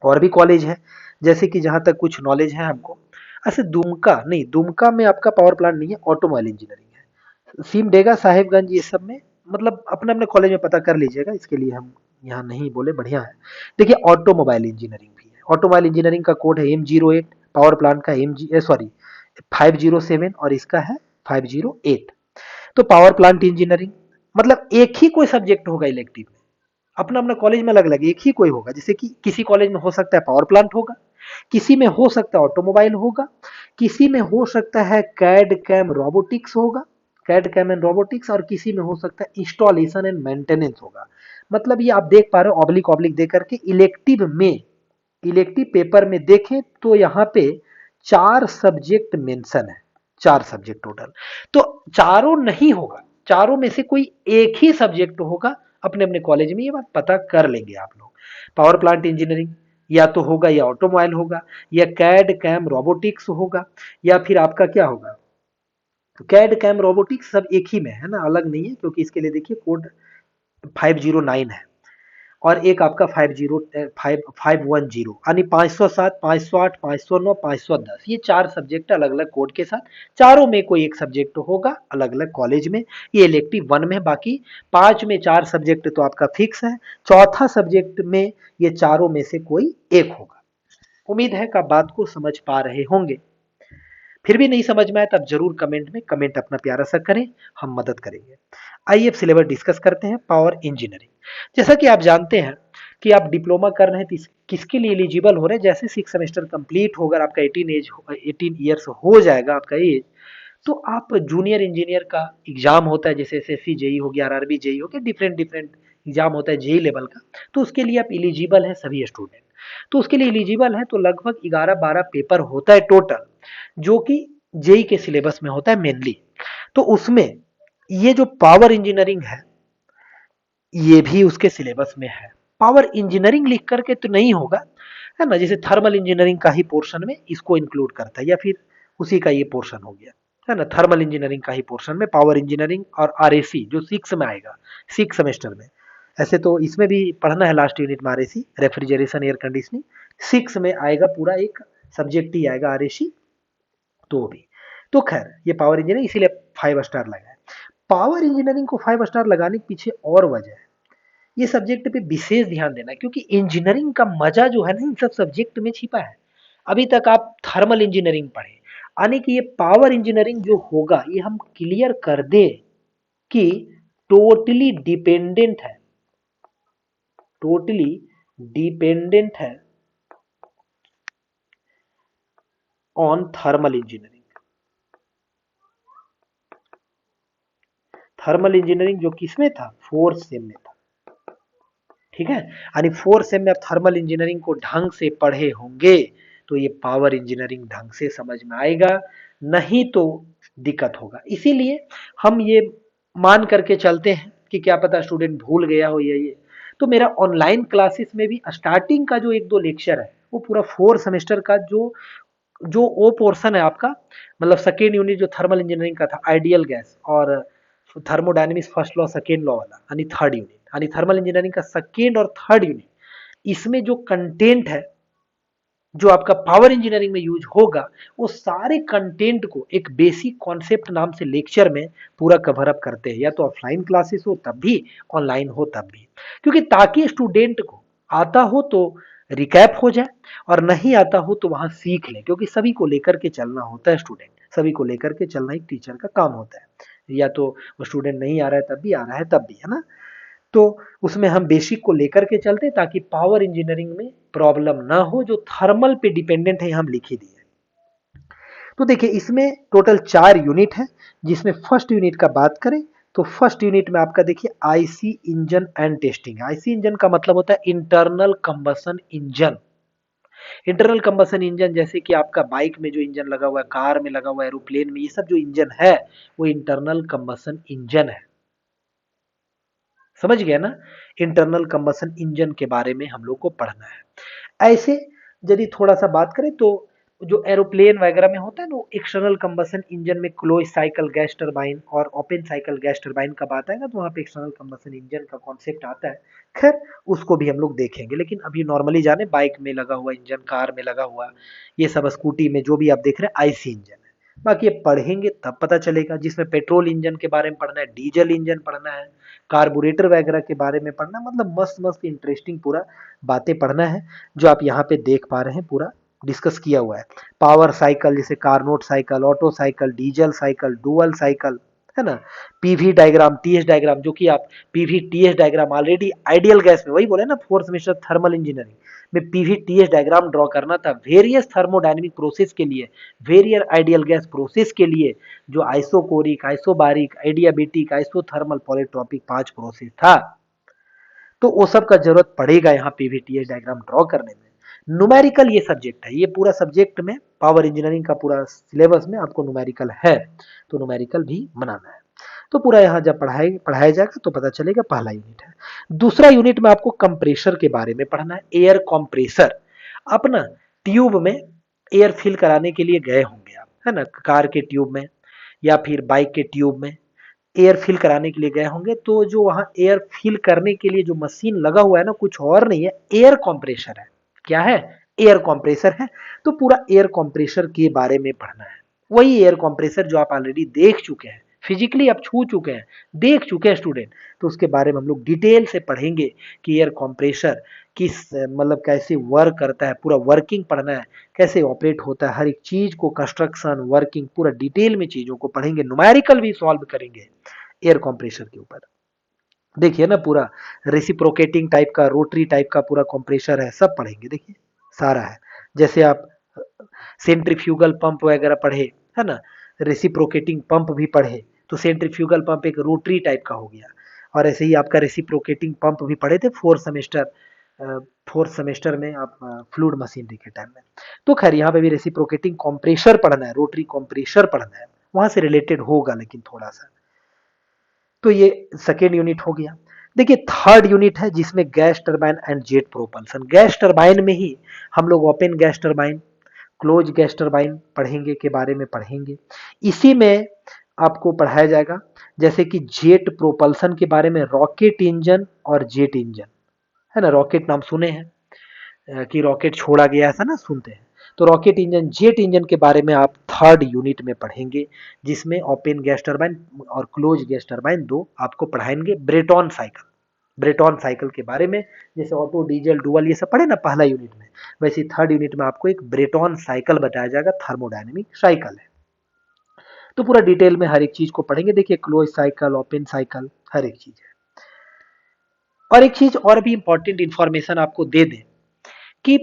और भी कॉलेज है, जैसे कि जहां तक कुछ नॉलेज है हमको, ऐसे दुमका नहीं, दुमका में आपका पावर प्लांट नहीं है, ऑटोमोबाइल इंजीनियरिंग है। सिमडेगा साहेबगंज ये सब में मतलब अपने अपने कॉलेज में पता कर लीजिएगा, इसके लिए हम यहाँ नहीं बोले, बढ़िया है। देखिए ऑटोमोबाइल इंजीनियरिंग भी है, ऑटोमोबाइल इंजीनियरिंग का कोड है M08, पावर प्लांट का सॉरी 507, और इसका है 508। तो पावर प्लांट इंजीनियरिंग मतलब एक ही कोई सब्जेक्ट होगा इलेक्टिव में, अपना अपना कॉलेज में अलग अलग एक ही कोई होगा, जैसे कि किसी कॉलेज में हो सकता है पावर प्लांट होगा, किसी में हो सकता है ऑटोमोबाइल होगा, किसी में हो सकता है कैड कैम रोबोटिक्स होगा, कैड कैम एंड रोबोटिक्स, और किसी में हो सकता है इंस्टॉलेशन एंड मेंटेनेंस होगा। मतलब ये आप देख पा रहे हो ऑब्लिक ऑब्लिक देख करके, इलेक्टिव में, इलेक्टिव पेपर में देखें तो यहाँ पे 4 सब्जेक्ट मेंशन है, 4 सब्जेक्ट टोटल। तो चारों नहीं होगा, चारों में से कोई एक ही सब्जेक्ट होगा, अपने अपने कॉलेज में ये बात पता कर लेंगे आप लोग। पावर प्लांट इंजीनियरिंग या तो होगा, या ऑटोमोबाइल होगा, या कैड कैम रोबोटिक्स होगा, या फिर आपका क्या होगा, कैड कैम रोबोटिक्स सब एक ही में है ना, अलग नहीं है, क्योंकि इसके लिए देखिए कोड 509 है। और एक आपका 510 यानी 507, 508, 509, 510, ये 4 सब्जेक्ट अलग अलग कोड के साथ, चारों में कोई एक सब्जेक्ट होगा अलग अलग कॉलेज में। ये इलेक्टिव 1 में, बाकी 5 में 4 सब्जेक्ट तो आपका फिक्स है, चौथा सब्जेक्ट में ये चारों में से कोई एक होगा। उम्मीद है कि आप बात को समझ पा रहे होंगे। फिर भी नहीं समझ में आए तब जरूर कमेंट में कमेंट अपना प्यारा सा करें, हम मदद करेंगे। आइए अब सिलेबस डिस्कस करते हैं। पावर इंजीनियरिंग, जैसा कि आप जानते हैं कि आप डिप्लोमा कर रहे हैं तो किसके लिए एलिजिबल हो रहे हैं। जैसे 6 सेमेस्टर कंप्लीट होकर आपका 18 ईयर्स हो जाएगा आपका एज, तो आप जूनियर इंजीनियर का एग्जाम होता है, जैसे एसएससी जेई हो गया, आरआरबी जेई हो गया, डिफरेंट डिफरेंट एग्जाम होता है जेई लेवल का। तो उसके लिए आप एलिजिबल है सभी स्टूडेंट। तो उसके लिए एलिजिबल है तो लगभग 11-12 पेपर होता है टोटल, जो कि जेई के सिलेबस में होता है मेनली। तो उसमें ये जो पावर इंजीनियरिंग है ये भी उसके सिलेबस में है। पावर इंजीनियरिंग लिख करके तो नहीं होगा, है ना, जैसे थर्मल इंजीनियरिंग का ही पोर्शन में इसको इंक्लूड करता है, या फिर उसी का ये पोर्शन हो गया, है ना, थर्मल इंजीनियरिंग का ही पोर्शन में पावर इंजीनियरिंग और आरएसी जो 6 में आएगा, 6 सेमेस्टर में। ऐसे तो इसमें भी पढ़ना है लास्ट यूनिट में आरएसी, रेफ्रिजरेशन एयर कंडीशनिंग, 6 में आएगा, पूरा एक सब्जेक्ट ही आएगा आरएसी। तो भी तो खैर ये पावर इंजीनियरिंग इसीलिए 5 स्टार लगा है। पावर इंजीनियरिंग को 5 स्टार लगाने के पीछे और वजह है, ये सब्जेक्ट पे विशेष ध्यान देना, क्योंकि इंजीनियरिंग का मजा जो है ना इन सब सब्जेक्ट में छिपा है। अभी तक आप थर्मल इंजीनियरिंग पढ़े, यानी कि ये पावर इंजीनियरिंग जो होगा ये हम क्लियर कर दे कि टोटली डिपेंडेंट है, टोटली डिपेंडेंट है on thermal engineering. Thermal engineering जो किसमें था, 4th सेम में था, ठीक है। यानी 4th सेम में आप थर्मल इंजीनियरिंग को ढंग से पढ़े होंगे तो ये पावर इंजीनियरिंग ढंग से समझ में आएगा, नहीं तो दिक्कत होगा। इसीलिए हम ये मान करके चलते हैं कि क्या पता स्टूडेंट भूल गया हो ये। तो मेरा ऑनलाइन क्लासेस में भी स्टार्टिंग का जो 1-2 लेक्चर है वो पूरा 4 सेमेस्टर का जो जो वो पोर्शन है आपका, मतलब सेकेंड यूनिट जो थर्मल इंजीनियरिंग का था, आइडियल गैस और thermodynamics first law second law वाला, यानी थर्ड यूनिट, यानी थर्मल इंजीनियरिंग का सेकेंड और थर्ड यूनिट, इसमें जो कंटेंट है जो आपका पावर इंजीनियरिंग में यूज होगा, वो सारे कंटेंट को एक बेसिक कॉन्सेप्ट नाम से लेक्चर में पूरा कवर अप करते हैं, या तो ऑफलाइन क्लासेस हो तब भी, ऑनलाइन हो तब भी, क्योंकि ताकि स्टूडेंट को आता हो तो रिकैप हो जाए और नहीं आता हो तो वहां सीख ले, क्योंकि सभी को लेकर के चलना होता है स्टूडेंट, सभी को लेकर के चलना एक टीचर का काम होता है। या तो वो स्टूडेंट नहीं आ रहा है तब भी, आ रहा है तब भी, है ना। तो उसमें हम बेसिक को लेकर के चलते हैं ताकि पावर इंजीनियरिंग में प्रॉब्लम ना हो, जो थर्मल पे डिपेंडेंट है हम लिख ही दिए। तो देखिए इसमें टोटल 4 यूनिट है, जिसमें फर्स्ट यूनिट का बात करें तो फर्स्ट यूनिट में आपका देखिए IC engine and testing. IC engine का मतलब होता है internal combustion engine. Internal combustion engine जैसे कि आपका बाइक में जो इंजन लगा हुआ है, कार में लगा हुआ है, एरोप्लेन में, ये सब जो इंजन है वो इंटरनल कंबशन इंजन है। समझ गया ना, इंटरनल कंबशन इंजन के बारे में हम लोग को पढ़ना है। ऐसे यदि थोड़ा सा बात करें तो जो एरोप्लेन वगैरह में होता है ना, एक्सटर्नल कंबशन इंजन में क्लोज साइकिल गैस टरबाइन और ओपन साइकिल गैस टरबाइन का बात आएगा तो वहां पे एक्सटर्नल कंबशन इंजन का कॉन्सेप्ट आता है। खैर उसको भी हम लोग देखेंगे, लेकिन अभी नॉर्मली जाने बाइक में लगा हुआ इंजन, कार में लगा हुआ, ये सब स्कूटी में जो भी आप देख रहे हैं आईसी इंजन है। बाकी ये पढ़ेंगे तब पता चलेगा, जिसमें पेट्रोल इंजन के बारे में पढ़ना है, डीजल इंजन पढ़ना है, कार्बोरेटर वगैरह के बारे में पढ़ना, मतलब मस्त मस्त इंटरेस्टिंग पूरा बातें पढ़ना है, जो आप यहाँ पे देख पा रहे हैं पूरा डिस्कस किया हुआ है। पावर साइकिल जैसे Carnot cycle, Otto cycle, diesel cycle, dual cycle, है ना, पीवी डायग्राम, टीएस डायग्राम, जो कि आप PV TS diagram already ideal gas में, वही बोले ना 4th सेमेस्टर थर्मल इंजीनियरिंग में पीवी टीएस डायग्राम ड्रॉ करना था वेरियस थर्मोडायनेमिक प्रोसेस के लिए, वेरियर आइडियल गैस प्रोसेस के लिए, जो isochoric, isobaric, adiabatic, isothermal, polytropic 5 process था। तो वो सब का जरूरत पड़ेगा यहाँ पीवीटीएस डायग्राम ड्रॉ करने में। न्यूमेरिकल ये सब्जेक्ट है, ये पूरा सब्जेक्ट में पावर इंजीनियरिंग का पूरा सिलेबस में आपको न्यूमेरिकल है, तो न्यूमेरिकल भी बनाना है। तो पूरा यहाँ जब पढ़ाया जाएगा तो पता चलेगा। पहला यूनिट है। दूसरा यूनिट में आपको कंप्रेसर के बारे में पढ़ना है, एयर कंप्रेसर। अपना ट्यूब में एयर फिल कराने के लिए गए होंगे आप, है ना, कार के ट्यूब में या फिर बाइक के ट्यूब में एयर फिल कराने के लिए गए होंगे, तो जो वहां एयर फिल करने के लिए जो मशीन लगा हुआ है ना, कुछ और नहीं है, एयर कॉम्प्रेसर है। क्या है? एयर कॉम्प्रेसर है। तो पूरा एयर कॉम्प्रेसर के बारे में पढ़ना है। वही एयर कॉम्प्रेसर जो आप ऑलरेडी देख चुके हैं, फिजिकली आप छू चुके हैं, देख चुके हैं स्टूडेंट। तो उसके बारे में हम लोग डिटेल से पढ़ेंगे कि एयर कॉम्प्रेसर किस मतलब कैसे वर्क करता है, पूरा वर्किंग पढ़ना है, कैसे ऑपरेट होता है, हर एक चीज को, कंस्ट्रक्शन, वर्किंग, पूरा डिटेल में चीजों को पढ़ेंगे, न्यूमेरिकल भी सॉल्व करेंगे एयर कंप्रेसर के ऊपर। देखिए ना, पूरा रेसिप्रोकेटिंग टाइप का, रोटरी टाइप का पूरा कंप्रेसर है, सब पढ़ेंगे। देखिए सारा है। जैसे आप सेंट्रीफ्यूगल पंप वगैरह पढ़े है ना, रेसिप्रोकेटिंग पंप भी पढ़े, तो सेंट्रीफ्यूगल पंप एक रोटरी टाइप का हो गया। और ऐसे ही आपका रेसिप्रोकेटिंग पंप भी पढ़े थे फोर्थ सेमेस्टर में आप फ्लूइड मशीनरी के टाइम में। तो खैर यहाँ पे भी रेसिप्रोकेटिंग कंप्रेसर पढ़ना है, रोटरी कंप्रेसर पढ़ना है, वहां से रिलेटेड होगा लेकिन थोड़ा सा। तो ये सेकेंड यूनिट हो गया। देखिए थर्ड यूनिट है जिसमें gas turbine and jet propulsion. Gas turbine में ही हम लोग open gas turbine, close gas turbine पढ़ेंगे, के बारे में पढ़ेंगे। इसी में आपको पढ़ाया जाएगा जैसे कि जेट प्रोपल्सन के बारे में, रॉकेट इंजन और जेट इंजन, है ना, रॉकेट नाम सुने हैं कि रॉकेट छोड़ा गया, ऐसा ना सुनते हैं। तो रॉकेट इंजन, जेट इंजन के बारे में आप थर्ड यूनिट में पढ़ेंगे, जिसमें ओपन गैस टरबाइन और क्लोज गैस टरबाइन दो आपको पढ़ाएंगे। ब्रेटॉन साइकिल, ब्रेटॉन साइकिल के बारे में, जैसे ऑटो, डीजल, डुअल ये सब पढ़े ना पहला यूनिट में, वैसे थर्ड यूनिट में आपको एक ब्रेटॉन साइकिल बताया जाएगा, थर्मोडायनेमिक साइकिल है। तो पूरा डिटेल में हर एक चीज को पढ़ेंगे। देखिए क्लोज साइकिल, ओपन साइकिल, हर एक चीज है। और एक चीज और भी इंपॉर्टेंट इंफॉर्मेशन आपको दे दें कि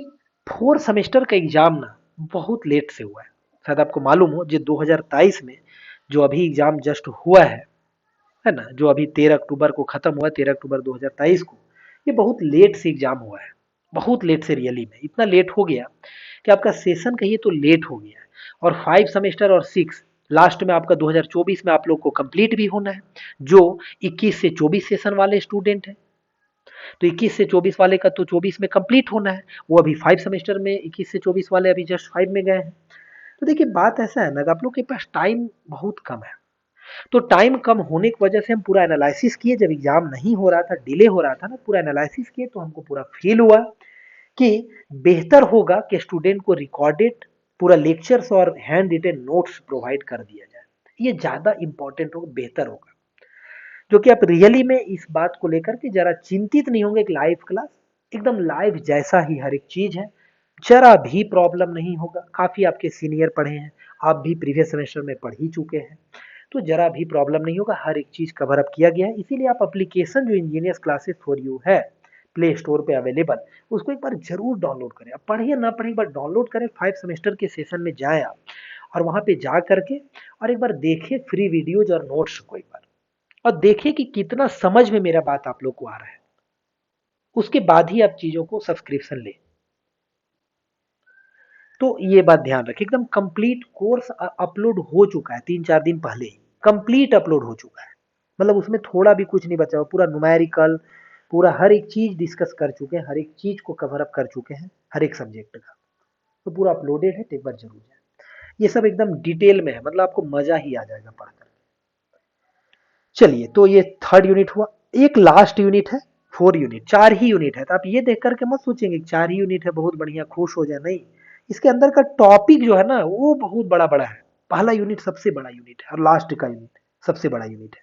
फोर्थ सेमेस्टर का एग्जाम ना बहुत लेट से हुआ है। शायद आपको मालूम हो, जो 2023 में जो अभी एग्जाम जस्ट हुआ है ना, जो अभी 13 अक्टूबर को खत्म हुआ, 13 अक्टूबर 2023 को, ये बहुत लेट से एग्जाम हुआ है, बहुत लेट से। रियली में इतना लेट हो गया कि आपका सेशन कहिए तो लेट हो गया है। और 5 सेमेस्टर और 6 लास्ट में आपका 2024 में आप लोग को कंप्लीट भी होना है, जो 21 से 24 सेशन वाले स्टूडेंट हैं। तो 21 से 24 वाले का तो 24 में कंप्लीट होना है, वो अभी 5 सेमेस्टर में, 21 से 24 वाले अभी जस्ट 5 में गए हैं। तो देखिए बात ऐसा है ना, आप लोग के पास टाइम बहुत कम है। तो टाइम कम होने की वजह से हम पूरा एनालिसिस किए, जब एग्जाम नहीं हो रहा था, डिले हो रहा था ना, पूरा एनालिसिस किए, तो हमको पूरा फील हुआ कि बेहतर होगा कि स्टूडेंट को रिकॉर्डेड पूरा लेक्चर्स और हैंड रिटेन नोट्स प्रोवाइड कर दिया जाए। ये ज्यादा इंपॉर्टेंट होगा, बेहतर होगा, जो कि आप रियली में इस बात को लेकर के जरा चिंतित नहीं होंगे। एक लाइव क्लास, एकदम लाइव जैसा ही हर एक चीज है, जरा भी प्रॉब्लम नहीं होगा। काफी आपके सीनियर पढ़े हैं, आप भी प्रीवियस सेमेस्टर में पढ़ ही चुके हैं, तो जरा भी प्रॉब्लम नहीं होगा, हर एक चीज कवर अप किया गया है। इसीलिए आप एप्लीकेशन जो इंजीनियर्स क्लासेस फॉर यू है, प्ले स्टोर पे अवेलेबल, उसको एक बार जरूर डाउनलोड करें। आप पढ़िए ना पढ़िए, एक बार डाउनलोड करें, 5 सेमेस्टर के सेशन में जाए आप, और वहां पे जा करके और एक बार देखिए फ्री वीडियोज और नोट्स को एक बार, और देखिए कि कितना समझ में मेरा बात आप लोग को आ रहा है। उसके बाद ही आप चीजों को सब्सक्रिप्शन लें। तो ये बात ध्यान रखिए, एकदम कंप्लीट कोर्स अपलोड हो चुका है, 3-4 दिन पहले ही कंप्लीट अपलोड हो चुका है। मतलब उसमें थोड़ा भी कुछ नहीं बचा हुआ, पूरा न्यूमेरिकल, पूरा हर एक चीज डिस्कस कर चुके हैं, हर एक चीज को कवर अप कर चुके हैं, हर एक सब्जेक्ट का। तो पूरा अपलोडेड है, तो एक बार जरूर जाए। ये सब एकदम डिटेल में है, मतलब आपको मजा ही आ जाएगा पढ़कर। चलिए, तो ये थर्ड यूनिट हुआ। एक लास्ट यूनिट है, 4 यूनिट, 4 ही यूनिट है। तो आप ये देख करके मत सोचेंगे 4 ही यूनिट है, बहुत बढ़िया, खुश हो जाए, नहीं। इसके अंदर का टॉपिक जो है ना, वो बहुत बड़ा बड़ा है। पहला यूनिट सबसे बड़ा यूनिट है, और लास्ट का यूनिट सबसे बड़ा यूनिट है।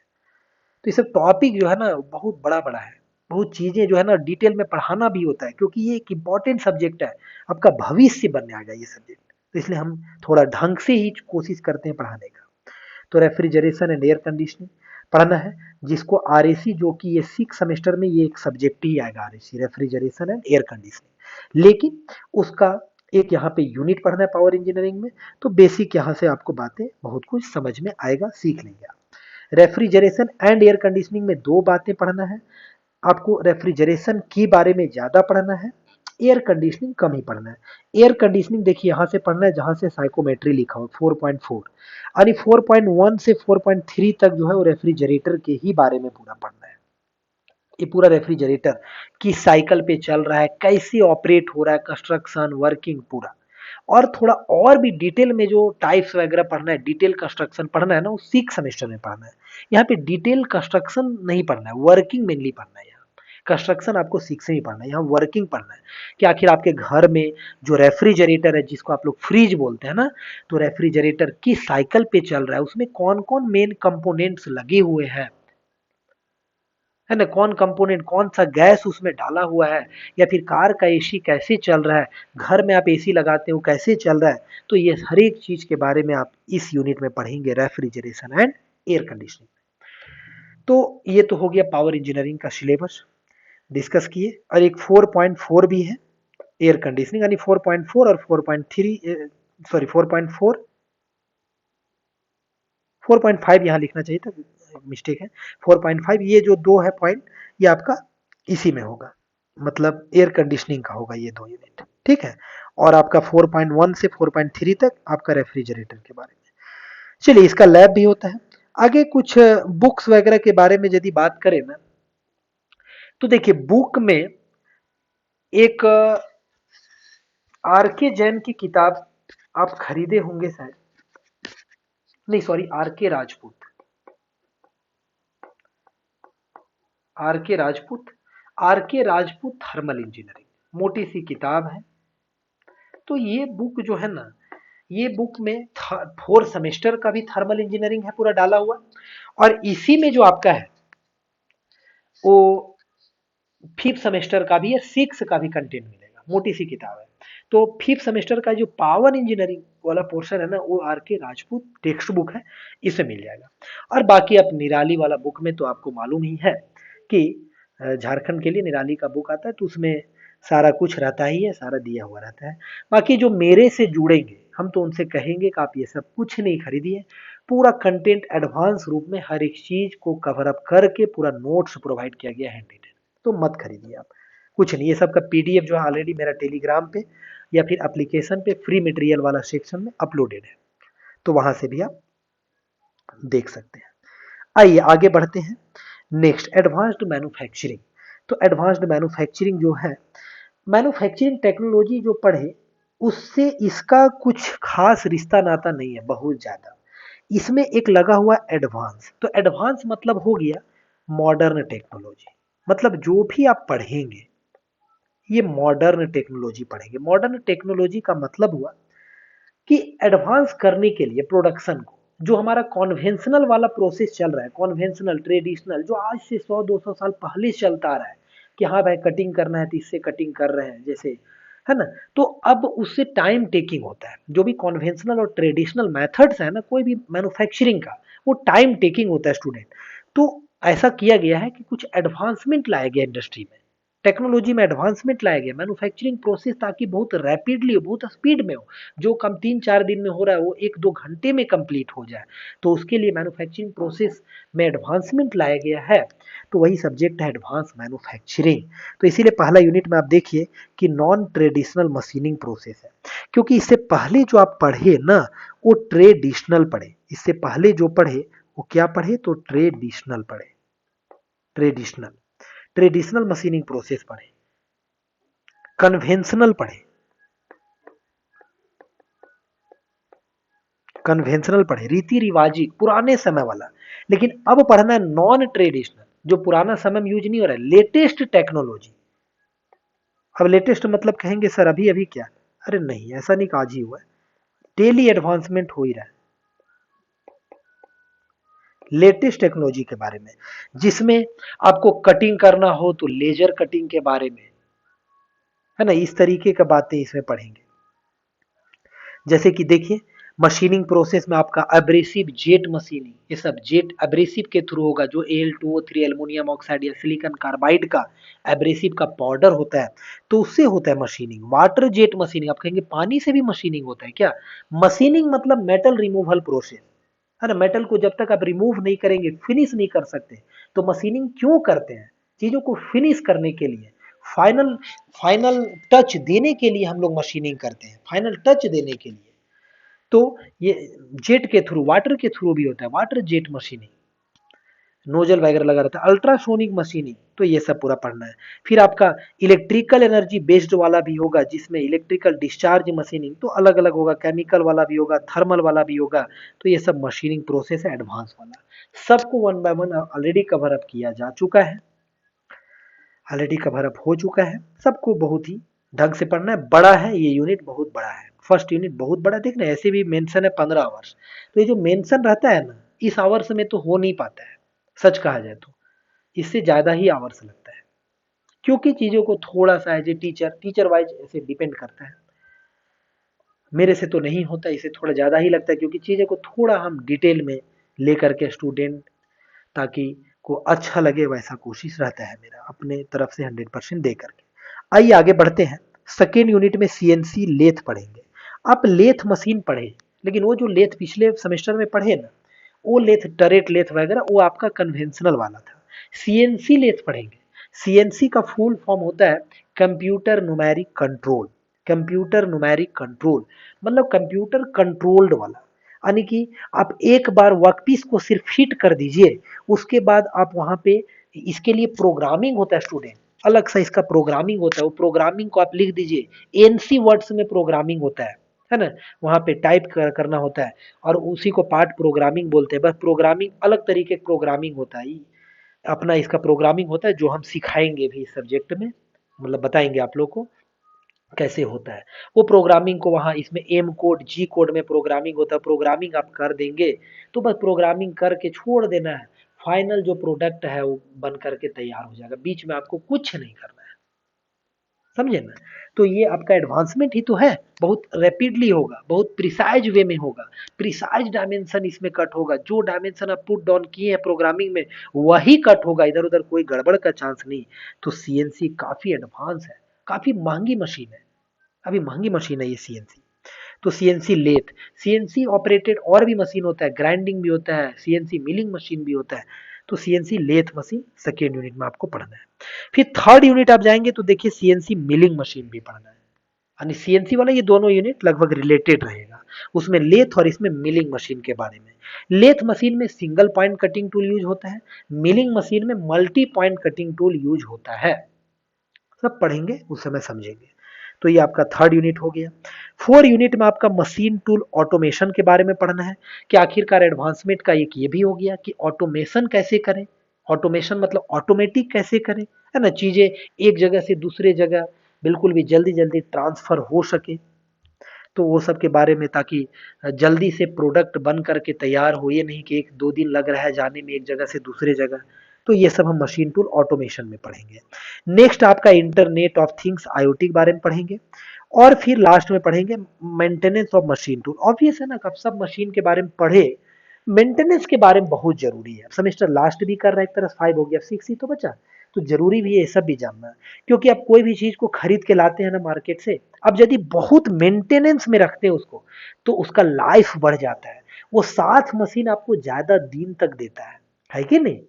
तो ये सब टॉपिक जो है ना, बहुत बड़ा बड़ा है। बहुत चीजें जो है ना, डिटेल में पढ़ाना भी होता है, क्योंकि ये एक इंपॉर्टेंट सब्जेक्ट है, आपका भविष्य बनने आएगा ये सब्जेक्ट। तो इसलिए हम थोड़ा ढंग से ही कोशिश करते हैं पढ़ाने का। तो रेफ्रिजरेशन एंड एयर कंडीशनिंग पढ़ना है, जिसको आरएसी, जो कि ये 6 सेमेस्टर में ये एक सब्जेक्ट ही आएगा, RAC, refrigeration and air conditioning. लेकिन उसका एक यहाँ पे यूनिट पढ़ना है पावर इंजीनियरिंग में। तो बेसिक यहाँ से आपको बातें बहुत कुछ समझ में आएगा, सीख लेंगे आप। रेफ्रिजरेशन एंड एयर कंडीशनिंग में 2 बातें पढ़ना है आपको। रेफ्रिजरेशन के बारे में ज्यादा पढ़ना है, एयर कंडीशनिंग कम ही पढ़ना है। एयर कंडीशनिंग देखिए यहाँ से पढ़ना है जहां से साइकोमेट्री लिखा हो, 4.4, यानी 4.1 से 4.3 तक जो है वो रेफ्रिजरेटर के ही बारे में पूरा पढ़ना है। ये पूरा रेफ्रिजरेटर किस साइकिल पे चल रहा है, कैसे ऑपरेट हो रहा है, कंस्ट्रक्शन, वर्किंग, पूरा। और थोड़ा और भी डिटेल में जो टाइप्स वगैरह पढ़ना है, डिटेल कंस्ट्रक्शन पढ़ना है ना, वो 6 सेमेस्टर में पढ़ना है। यहाँ पे डिटेल कंस्ट्रक्शन नहीं पढ़ना है, वर्किंग मेनली पढ़ना है। यहाँ कंस्ट्रक्शन आपको सीख से ही पढ़ना है, यहाँ वर्किंग पढ़ना है कि आखिर आपके घर में जो रेफ्रिजरेटर है, जिसको आप लोग फ्रिज बोलते हैं ना, तो रेफ्रिजरेटर किस साइकिल पे चल रहा है, उसमें कौन कौन मेन कंपोनेंट्स लगे हुए हैं, है ना, कौन कंपोनेंट, कौन सा गैस उसमें डाला हुआ है, या फिर कार का एसी कैसे चल रहा है, घर में आप एसी लगाते हो कैसे चल रहा है। तो ये हर एक चीज के बारे में आप इस यूनिट में पढ़ेंगे, रेफ्रिजरेशन एंड एयर कंडीशनिंग। तो ये तो हो गया पावर इंजीनियरिंग का सिलेबस डिस्कस किए, और एक 4.4 भी है एयर कंडीशनिंग, यानी 4.4 और 4.3, सॉरी 4.4, 4.5 यहाँ लिखना चाहिए था, मिस्टेक है। 4.5 ये जो दो है पॉइंट, ये आपका इसी में होगा, मतलब एयर कंडीशनिंग का होगा ये दो यूनिट, ठीक है। और आपका 4.1 से 4.3 तक आपका रेफ्रिजरेटर के बारे में। चलिए, इसका लैब भी होता है। आगे कुछ बुक्स वगैरह के बारे में यदि बात करें ना, तो देखिए बुक में एक आर के जैन की किताब आप खरीदे होंगे शायद, नहीं सॉरी, आर के राजपूत, आर के राजपूत, आर के राजपूत थर्मल इंजीनियरिंग, मोटी सी किताब है। तो ये बुक जो है ना, ये बुक में 4 सेमेस्टर का भी थर्मल इंजीनियरिंग है पूरा डाला हुआ, और इसी में जो आपका है वो 5th सेमेस्टर का भी है, 6 का भी कंटेंट मिलेगा, मोटी सी किताब है। तो 5th सेमेस्टर का जो पावर इंजीनियरिंग वाला पोर्शन है ना, वो आर के राजपूत टेक्स्ट बुक है, इसे मिल जाएगा। और बाकी आप निराली वाला बुक में तो आपको मालूम ही है कि झारखंड के लिए निराली का बुक आता है, तो उसमें सारा कुछ रहता ही है, सारा दिया हुआ रहता है। बाकी जो मेरे से जुड़ेंगे, हम तो उनसे कहेंगे कि आप ये सब कुछ नहीं खरीदिए, पूरा कंटेंट एडवांस रूप में हर एक चीज को कवर अप करके पूरा नोट्स प्रोवाइड किया गया है हैंड रिटन, तो मत खरीदिए आप, कुछ नहीं। ये सब का पीडीएफ जो है ऑलरेडी मेरा टेलीग्राम पे या फिर एप्लीकेशन पे फ्री मटेरियल वाला सेक्शन में अपलोडेड है, तो वहां से भी आप देख सकते हैं। आइए आगे बढ़ते हैं। Next, advanced manufacturing. तो एडवांस्ड मैन्युफैक्चरिंग जो है, मैन्युफैक्चरिंग टेक्नोलॉजी जो पढ़े, उससे इसका कुछ खास रिश्ता नाता नहीं है बहुत ज्यादा। इसमें एक लगा हुआ एडवांस, तो एडवांस मतलब हो गया मॉडर्न टेक्नोलॉजी, मतलब जो भी आप पढ़ेंगे ये मॉडर्न टेक्नोलॉजी पढ़ेंगे। मॉडर्न टेक्नोलॉजी का मतलब हुआ कि एडवांस करने के लिए प्रोडक्शन को, जो हमारा कॉन्वेंशनल वाला प्रोसेस चल रहा है, कॉन्वेंशनल ट्रेडिशनल, जो आज से 100-200 साल पहले चलता आ रहा है कि हाँ भाई कटिंग करना है तो इससे कटिंग कर रहे हैं जैसे, है ना, तो अब उससे टाइम टेकिंग होता है। जो भी कॉन्वेंशनल और ट्रेडिशनल मेथड्स है ना कोई भी मैन्युफैक्चरिंग का, वो टाइम टेकिंग होता है स्टूडेंट। तो ऐसा किया गया है कि कुछ एडवांसमेंट लाया गया इंडस्ट्री में, टेक्नोलॉजी में एडवांसमेंट लाया गया, मैन्युफैक्चरिंग प्रोसेस ताकि बहुत रैपिडली, बहुत स्पीड में हो, जो काम 3-4 दिन में हो रहा है वो 1-2 घंटे में कंप्लीट हो जाए, तो उसके लिए मैन्युफैक्चरिंग प्रोसेस में एडवांसमेंट लाया गया है। तो वही सब्जेक्ट है एडवांस मैन्युफैक्चरिंग। तो इसीलिए पहला यूनिट में आप देखिए कि नॉन ट्रेडिशनल मशीनिंग प्रोसेस है, क्योंकि इससे पहले जो आप पढ़े ना वो ट्रेडिशनल पढ़े, इससे पहले जो पढ़े वो क्या पढ़े, तो ट्रेडिशनल पढ़े, ट्रेडिशनल, ट्रेडिशनल मशीनिंग प्रोसेस पढ़े, कन्वेंशनल पढ़े, कन्वेंशनल पढ़े, रीति रिवाजी पुराने समय वाला। लेकिन अब पढ़ना है नॉन ट्रेडिशनल, जो पुराना समय में यूज नहीं हो रहा है, लेटेस्ट टेक्नोलॉजी। अब लेटेस्ट मतलब कहेंगे सर अभी अभी क्या, अरे नहीं, ऐसा नहीं, आज ही हुआ है, डेली एडवांसमेंट हो ही रहा है। लेटेस्ट टेक्नोलॉजी के बारे में, जिसमें आपको कटिंग करना हो तो लेजर कटिंग के बारे में, है ना, इस तरीके का बातें इसमें पढ़ेंगे। जैसे कि देखिए मशीनिंग प्रोसेस में आपका एब्रेसिव जेट मशीनिंग, ये सब जेट एब्रेसिव के थ्रू होगा, जो Al2O3 एल्युमिनियम ऑक्साइड या सिलिकॉन कार्बाइड का एब्रेसिव का पाउडर होता है, तो उससे होता है मशीनिंग। वाटर जेट मशीनिंग, आप कहेंगे पानी से भी मशीनिंग होता है क्या, मशीनिंग मतलब मेटल रिमूवल प्रोसेस, है ना, मेटल को जब तक आप रिमूव नहीं करेंगे, फिनिश नहीं कर सकते, तो मशीनिंग क्यों करते हैं, चीजों को फिनिश करने के लिए, फाइनल फाइनल टच देने के लिए हम लोग मशीनिंग करते हैं, फाइनल टच देने के लिए। तो ये जेट के थ्रू, वाटर के थ्रू भी होता है, वाटर जेट मशीनिंग, नोजल वगैरह लगा रहता है, अल्ट्रासोनिक मशीनिंग, तो ये सब पूरा पढ़ना है। फिर आपका इलेक्ट्रिकल एनर्जी बेस्ड वाला भी होगा, जिसमें इलेक्ट्रिकल डिस्चार्ज मशीनिंग तो अलग अलग होगा, केमिकल वाला भी होगा, थर्मल वाला भी होगा। तो ये सब मशीनिंग प्रोसेस है एडवांस वाला। सबको one by one already cover up किया जा चुका है, ऑलरेडी कवर अप हो चुका है। सबको बहुत ही ढंग से पढ़ना है। बड़ा है ये यूनिट, बहुत बड़ा है। फर्स्ट यूनिट बहुत बड़ा, देखना ऐसे भी मेंशन है 15 आवर्स, तो ये जो मेंशन रहता है ना, इस आवर्स में तो हो नहीं पाता है, सच कहा जाए तो इससे ज्यादा ही आवर्स लगता है, क्योंकि चीजों को थोड़ा सा एज ए टीचर वाइज ऐसे डिपेंड करता है। मेरे से तो नहीं होता, इसे थोड़ा ज्यादा ही लगता है, क्योंकि चीजें को थोड़ा हम डिटेल में लेकर के स्टूडेंट, ताकि को अच्छा लगे, वैसा कोशिश रहता है मेरा अपने तरफ से 100% दे करके। आइए आगे बढ़ते हैं। सेकेंड यूनिट में सीएनसी लेथ पढ़ेंगे। आप लेथ मशीन पढ़े, लेकिन वो जो लेथ पिछले सेमेस्टर में पढ़े ना, वो लेथ टरेट लेथ वगैरह वो आपका कन्वेंशनल वाला था। सीएनसी लेथ पढ़ेंगे। सीएनसी का फुल फॉर्म होता है computer numeric control. Computer numeric control मतलब कंप्यूटर कंट्रोल्ड वाला, यानी कि आप एक बार वर्कपीस को सिर्फ हिट कर दीजिए, उसके बाद आप वहां पे, इसके लिए प्रोग्रामिंग होता है स्टूडेंट, अलग सा इसका प्रोग्रामिंग होता है। वो प्रोग्रामिंग को आप लिख दीजिए, एनसी वर्ड्स में प्रोग्रामिंग होता है ना, वहां पे टाइप करना होता है, और उसी को पार्ट प्रोग्रामिंग बोलते हैं। बस प्रोग्रामिंग अलग तरीके का प्रोग्रामिंग होता है, अपना इसका प्रोग्रामिंग होता है, जो हम सिखाएंगे भी इस सब्जेक्ट में, मतलब बताएंगे आप लोग को कैसे होता है। वो प्रोग्रामिंग को वहाँ इसमें एम कोड जी कोड में प्रोग्रामिंग होता है, प्रोग्रामिंग आप कर देंगे तो बस प्रोग्रामिंग करके छोड़ देना है, फाइनल जो प्रोडक्ट है वो बन करके तैयार हो जाएगा, बीच में आपको कुछ नहीं करना है, समझे ना। तो ये आपका एडवांसमेंट ही तो है, बहुत रैपिडली होगा, बहुत प्रिसाइज वे में होगा, प्रिसाइज डायमेंशन इसमें कट होगा, जो डायमेंशन आप पुट डाउन किए हैं प्रोग्रामिंग में वही कट होगा, इधर उधर कोई गड़बड़ का चांस नहीं। तो सीएनसी काफी एडवांस है, काफी महंगी मशीन है, अभी महंगी मशीन है ये सीएनसी। तो सीएनसी लेथ, सीएनसी ऑपरेटेड और भी मशीन होता है, ग्राइंडिंग भी होता है, सीएनसी मिलिंग मशीन भी होता है। तो CNC lathe machine second unit में आपको पढ़ना है। फिर थर्ड यूनिट आप जाएंगे तो देखिए सीएनसी मिलिंग मशीन भी पढ़ना है, यानी सीएनसी वाला ये दोनों यूनिट लगभग रिलेटेड रहेगा, उसमें लेथ और इसमें मिलिंग मशीन के बारे में। लेथ मशीन में single point cutting tool use होता है, मिलिंग मशीन में multi point cutting tool use होता है। सब पढ़ेंगे उस समय समझेंगे। तो ये आपका थर्ड यूनिट हो गया। फोर यूनिट में आपका मशीन टूल ऑटोमेशन के बारे में पढ़ना है, कि आखिरकार एडवांसमेंट का एक ये भी हो गया कि ऑटोमेशन कैसे करें। ऑटोमेशन मतलब ऑटोमेटिक कैसे करें, है ना, चीजें एक जगह से दूसरे जगह बिल्कुल भी जल्दी जल्दी ट्रांसफर हो सके, तो वो सब के बारे में, ताकि जल्दी से प्रोडक्ट बन करके तैयार हो, ये नहीं कि एक दो दिन लग रहा है जाने में एक जगह से दूसरे जगह। तो ये सब हम मशीन टूल ऑटोमेशन में पढ़ेंगे। नेक्स्ट आपका इंटरनेट ऑफ थिंग्स आईओटी के बारे में पढ़ेंगे, और फिर लास्ट में पढ़ेंगे maintenance of machine tool. Obvious है ना, कब सब मशीन के बारे में पढ़े, मेंटेनेंस के बारे में बहुत जरूरी है। सेमेस्टर लास्ट भी कर रहा है, एक तरह 5 हो गया, 6 ही तो बचा, तो जरूरी भी है ये सब भी जानना है। क्योंकि आप कोई भी चीज को खरीद के लाते हैं ना मार्केट से, अब यदि बहुत मेंटेनेंस में रखते हैं उसको, तो उसका लाइफ बढ़ जाता है, वो साथ मशीन आपको ज्यादा दिन तक देता है कि नहीं।